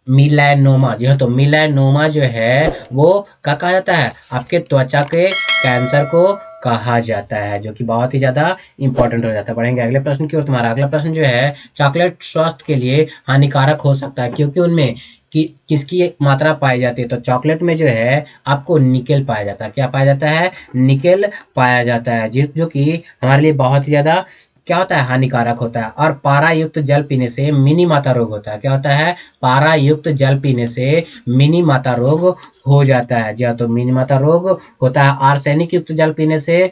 मिलैनोमा, जी हाँ, तो मिलैनोमा जो है वो क्या कहा जाता है? आपके त्वचा के कैंसर को कहा जाता है, जो कि बहुत ही ज्यादा इंपॉर्टेंट हो जाता है। बढ़ेंगे अगले प्रश्न की ओर। तुम्हारा अगला प्रश्न जो है, चॉकलेट स्वास्थ्य के लिए हानिकारक हो सकता है क्योंकि उनमें किसकी मात्रा पाई जाती है? तो चॉकलेट में जो है आपको निकेल पाया जाता है। क्या पाया जाता है? निकेल पाया जाता है, जो कि हमारे लिए बहुत ही ज्यादा क्या होता है? हानिकारक होता है। और पारा युक्त जल पीने से मिनी माता रोग होता है। क्या होता है? पारा युक्त जल पीने से मिनी माता रोग हो जाता है। जी हाँ, तो मिनी माता रोग होता है। आर्सेनिक युक्त जल पीने से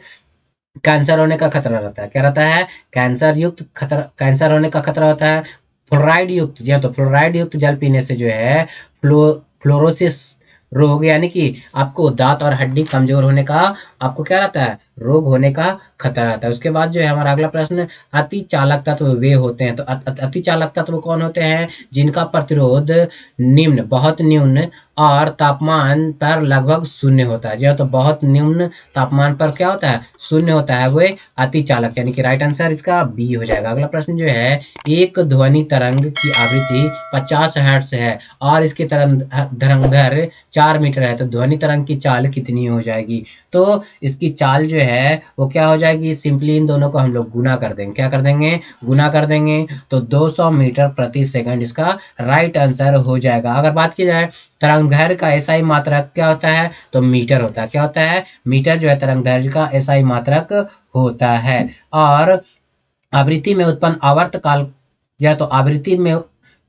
कैंसर होने का खतरा रहता है। क्या रहता है? कैंसर होने का खतरा होता है। फ्लोराइड युक्त, जी हाँ, तो फ्लोराइड युक्त जल पीने से जो है फ्लोरोसिस रोग, यानी कि आपको दांत और हड्डी कमजोर होने का आपको क्या रहता है? रोग होने का खतरा रहता है। उसके बाद जो है हमारा अगला प्रश्न, अति चालक तत्व वे होते हैं। तो अति चालक तत्व कौन होते हैं? जिनका प्रतिरोध बहुत न्यून और तापमान पर लगभग शून्य होता है। जी हाँ, तो बहुत न्यून तापमान पर क्या होता है? शून्य होता है, वे अति चालक, यानी कि राइट आंसर इसका बी हो जाएगा। अगला प्रश्न जो है, एक ध्वनि तरंग की आवृत्ति 50 हर्ट्ज है और इसकी तरंगदैर्घ्य 4 मीटर है, तो ध्वनि तरंग की चाल कितनी हो जाएगी? तो इसकी चाल जो है वो क्या हो जाएगी? सिंपली इन दोनों को हम लोग गुना कर देंगे। क्या कर देंगे? गुना कर देंगे, तो 200 मीटर प्रति सेकंड इसका राइट आंसर हो जाएगा। अगर बात की जाए तरंगदैर्घ्य का एसआई मात्रक क्या होता है? तो मीटर होता है। क्या होता है? मीटर जो है तरंगदैर्घ्य का एसआई मात्रक होता है। और आवृत्ति में उत्पन्न आवर्तकाल, या तो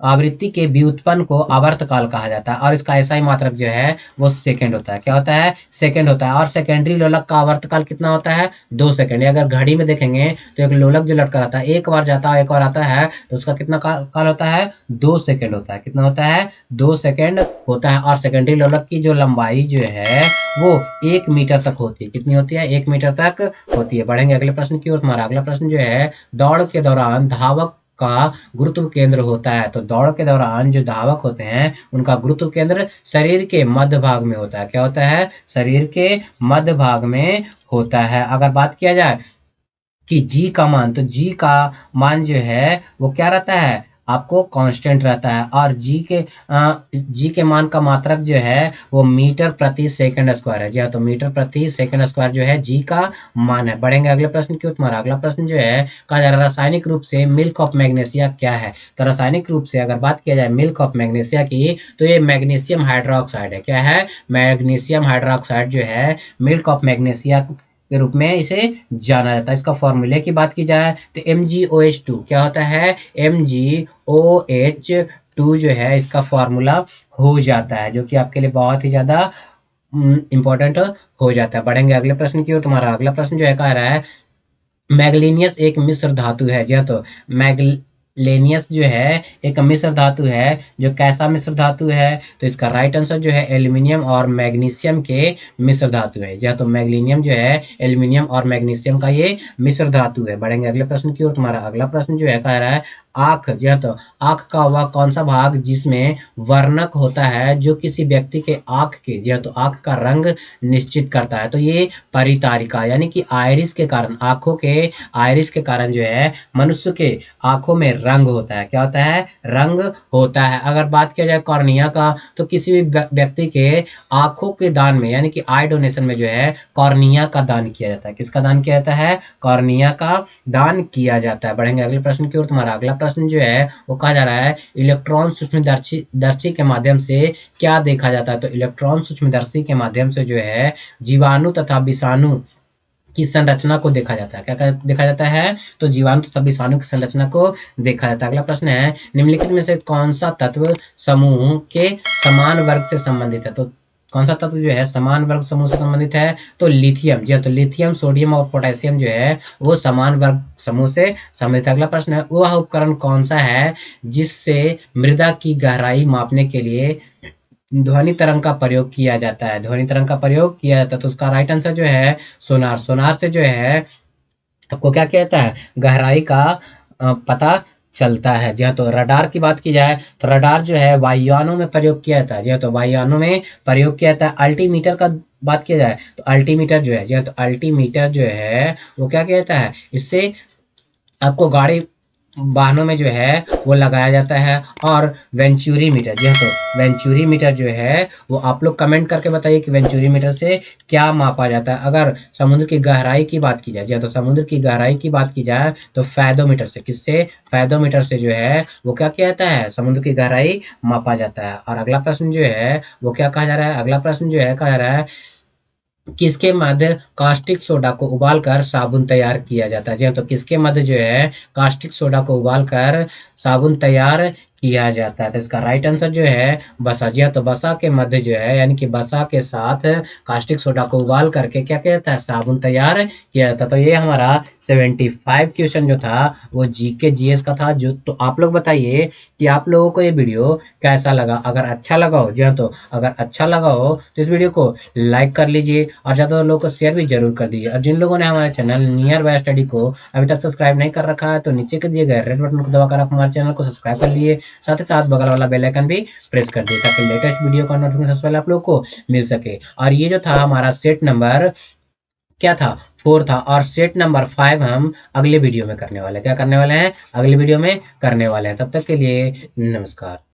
आवृत्ति के व्युत्पन्न को आवर्तकाल कहा जाता है और इसका एसआई मात्रक जो है वो सेकंड होता है। क्या होता है? सेकंड होता है। और सेकेंडरी लोलक का आवर्तकाल कितना होता है? 2 सेकंड। अगर घड़ी में देखेंगे तो एक लोलक जो लटका रहता है, एक बार जाता है एक बार आता है, तो उसका कितना काल होता है? 2 सेकंड होता है। कितना होता है? 2 सेकंड होता है। और सेकेंडरी लोलक की जो लंबाई जो है वो 1 मीटर तक होती है। कितनी होती है? 1 मीटर तक होती है। बढ़ेंगे अगले प्रश्न की ओर। हमारा अगला प्रश्न जो है, दौड़ के दौरान धावक का गुरुत्व केंद्र होता है। तो दौड़ के दौरान जो धावक होते हैं उनका गुरुत्व केंद्र शरीर के मध्य भाग में होता है। क्या होता है? शरीर के मध्य भाग में होता है। अगर बात किया जाए कि जी का मान, तो जी का मान जो है वो क्या रहता है? आपको कांस्टेंट रहता है। और जी के मान का मात्रक जो है वो मीटर प्रति सेकंड स्क्वायर है। जी हाँ, तो मीटर प्रति सेकंड स्क्वायर जो है जी का मान है। बढ़ेंगे अगले प्रश्न की ओर। तुम्हारा अगला प्रश्न जो है, कहा जा रहा है रासायनिक रूप से मिल्क ऑफ मैग्नीशिया क्या है? तो रासायनिक रूप से अगर बात किया जाए मिल्क ऑफ मैग्नीशिया की, तो ये मैग्नीशियम हाइड्रोक्साइड है। क्या है? मैग्नीशियम हाइड्रोक्साइड जो है मिल्क ऑफ मैग्नीशिया के रूप में इसे जाना जाता है। इसका फॉर्मूले की बात की जाए तो MgOH2 क्या होता है? MgOH2 जो है इसका फॉर्मूला हो जाता है, जो कि आपके लिए बहुत ही ज्यादा इंपॉर्टेंट हो जाता है। बढ़ेंगे अगले प्रश्न की ओर। तुम्हारा अगला प्रश्न जो है कह रहा है, मैग्नीनियस एक मिश्र धातु है। जी हाँ, तो मैग्लेनियस जो है एक मिश्र धातु है। जो कैसा मिश्र धातु है? तो इसका राइट आंसर जो है एल्यूमिनियम और मैग्नीशियम के मिश्र धातु है। जी हाँ, तो मैग्नीनियम जो है एल्यूमिनियम और मैग्नीशियम का ये मिश्र धातु है। बढ़ेंगे अगले प्रश्न की ओर। तुम्हारा अगला प्रश्न जो है कह रहा है, आंख, जी हाँ, तो आंख का वह कौन सा भाग जिसमें वर्णक होता है जो किसी व्यक्ति के आंख के, जी हाँ, तो आंख का रंग निश्चित करता है? तो ये परितारिका, यानी कि आयरिस के कारण, आंखों के आयरिस के कारण जो है मनुष्य के आंखों में रंग होता है। क्या होता है? रंग होता है। अगर बात किया जाए कॉर्निया का, तो किसी भी व्यक्ति के आंखों के दान में, यानी कि आई डोनेशन में जो है कॉर्निया का दान किया जाता है। किसका दान किया जाता है? कॉर्निया का दान किया जाता है। बढ़ेंगे अगले प्रश्न की ओर। तुम्हारा अगला प्रश्न जो है वो कहा जा रहा है, इलेक्ट्रॉन सूक्ष्मदर्शी के माध्यम से क्या देखा जाता है? तो इलेक्ट्रॉन सूक्ष्मदर्शी के माध्यम से जो है जीवाणु तथा विषाणु की संरचना को देखा जाता है। क्या देखा जाता है? तो जीवाणु तथा विषाणु की संरचना को देखा जाता है। अगला प्रश्न है, निम्नलिखित में से कौन सा तत्व समूह के समान वर्ग से संबंधित है? तो कौन सा तत्व जो है समान वर्ग समूह से संबंधित है? तो लिथियम। जी हाँ, तो लिथियम, सोडियम और पोटेशियम जो है वो समान वर्ग समूह से संबंधित है। अगला प्रश्न है, वह उपकरण कौन सा है जिससे मृदा की गहराई मापने के लिए ध्वनि तरंग का प्रयोग किया जाता है? ध्वनि तरंग का प्रयोग किया जाता है। तो उसका राइट आंसर जो है सोनार। सोनार से जो है आपको क्या कहता है? गहराई का पता चलता है। जी हाँ, तो रडार की बात की जाए तो रडार जो है वायुयानों में प्रयोग किया जाता है। जी हाँ, तो वायुयानों में प्रयोग किया जाता है। अल्टीमीटर का बात किया जाए तो अल्टीमीटर जो है, जी हाँ, तो अल्टीमीटर जो है वो क्या कहता है? इससे आपको गाड़ी वाहनों में जो है वो लगाया जाता है। और वेंचुरी मीटर, जी हाँ, तो वेंचुरी मीटर जो है वो आप लोग कमेंट करके बताइए कि वेंचुरी मीटर से क्या मापा जाता है। अगर समुद्र की गहराई की बात की जाए, जी हाँ, तो समुद्र की गहराई की बात की जाए तो फैदोमीटर से, किससे? फैदोमीटर से जो है वो क्या किया जाता है? समुद्र की गहराई मापा जाता है। और अगला प्रश्न जो है वो क्या कहा जा रहा है? अगला प्रश्न जो है कहा जा रहा है, किसके मध्य कास्टिक सोडा को उबालकर साबुन तैयार किया जाता है? जी हाँ, तो किसके मध्य जो है कास्टिक सोडा को उबालकर साबुन तैयार किया जाता है? तो इसका राइट आंसर जो है बसा। जी हाँ, तो बसा के मध्य जो है यानी कि बसा के साथ कास्टिक सोडा को उबाल करके क्या किया जाता है? साबुन तैयार किया जाता है। तो ये हमारा 75 क्वेश्चन जो था वो जीके जीएस का था। जो तो आप लोग बताइए कि आप लोगों को ये वीडियो कैसा लगा? अगर अच्छा लगा हो, जी हाँ, तो अगर अच्छा लगा हो तो इस वीडियो को लाइक कर लीजिए और ज़्यादा लोगों को शेयर भी जरूर कर दीजिए। और जिन लोगों ने हमारे चैनल नियर बाय स्टडी को अभी तक सब्सक्राइब नहीं कर रखा है तो नीचे के दिए गए रेड बटन को दबाकर आप हमारे चैनल को सब्सक्राइब कर लिए, साथ ही साथ बगल वाला बेल आइकन भी प्रेस कर दिए ताकि लेटेस्ट वीडियो का नोटिफिकेशन सबसे पहले आप लोग को मिल सके। और ये जो था हमारा सेट नंबर क्या था? 4 था। और सेट नंबर 5 हम अगले वीडियो में करने वाले हैं। क्या करने वाले हैं? अगले वीडियो में करने वाले हैं। तब तक के लिए नमस्कार।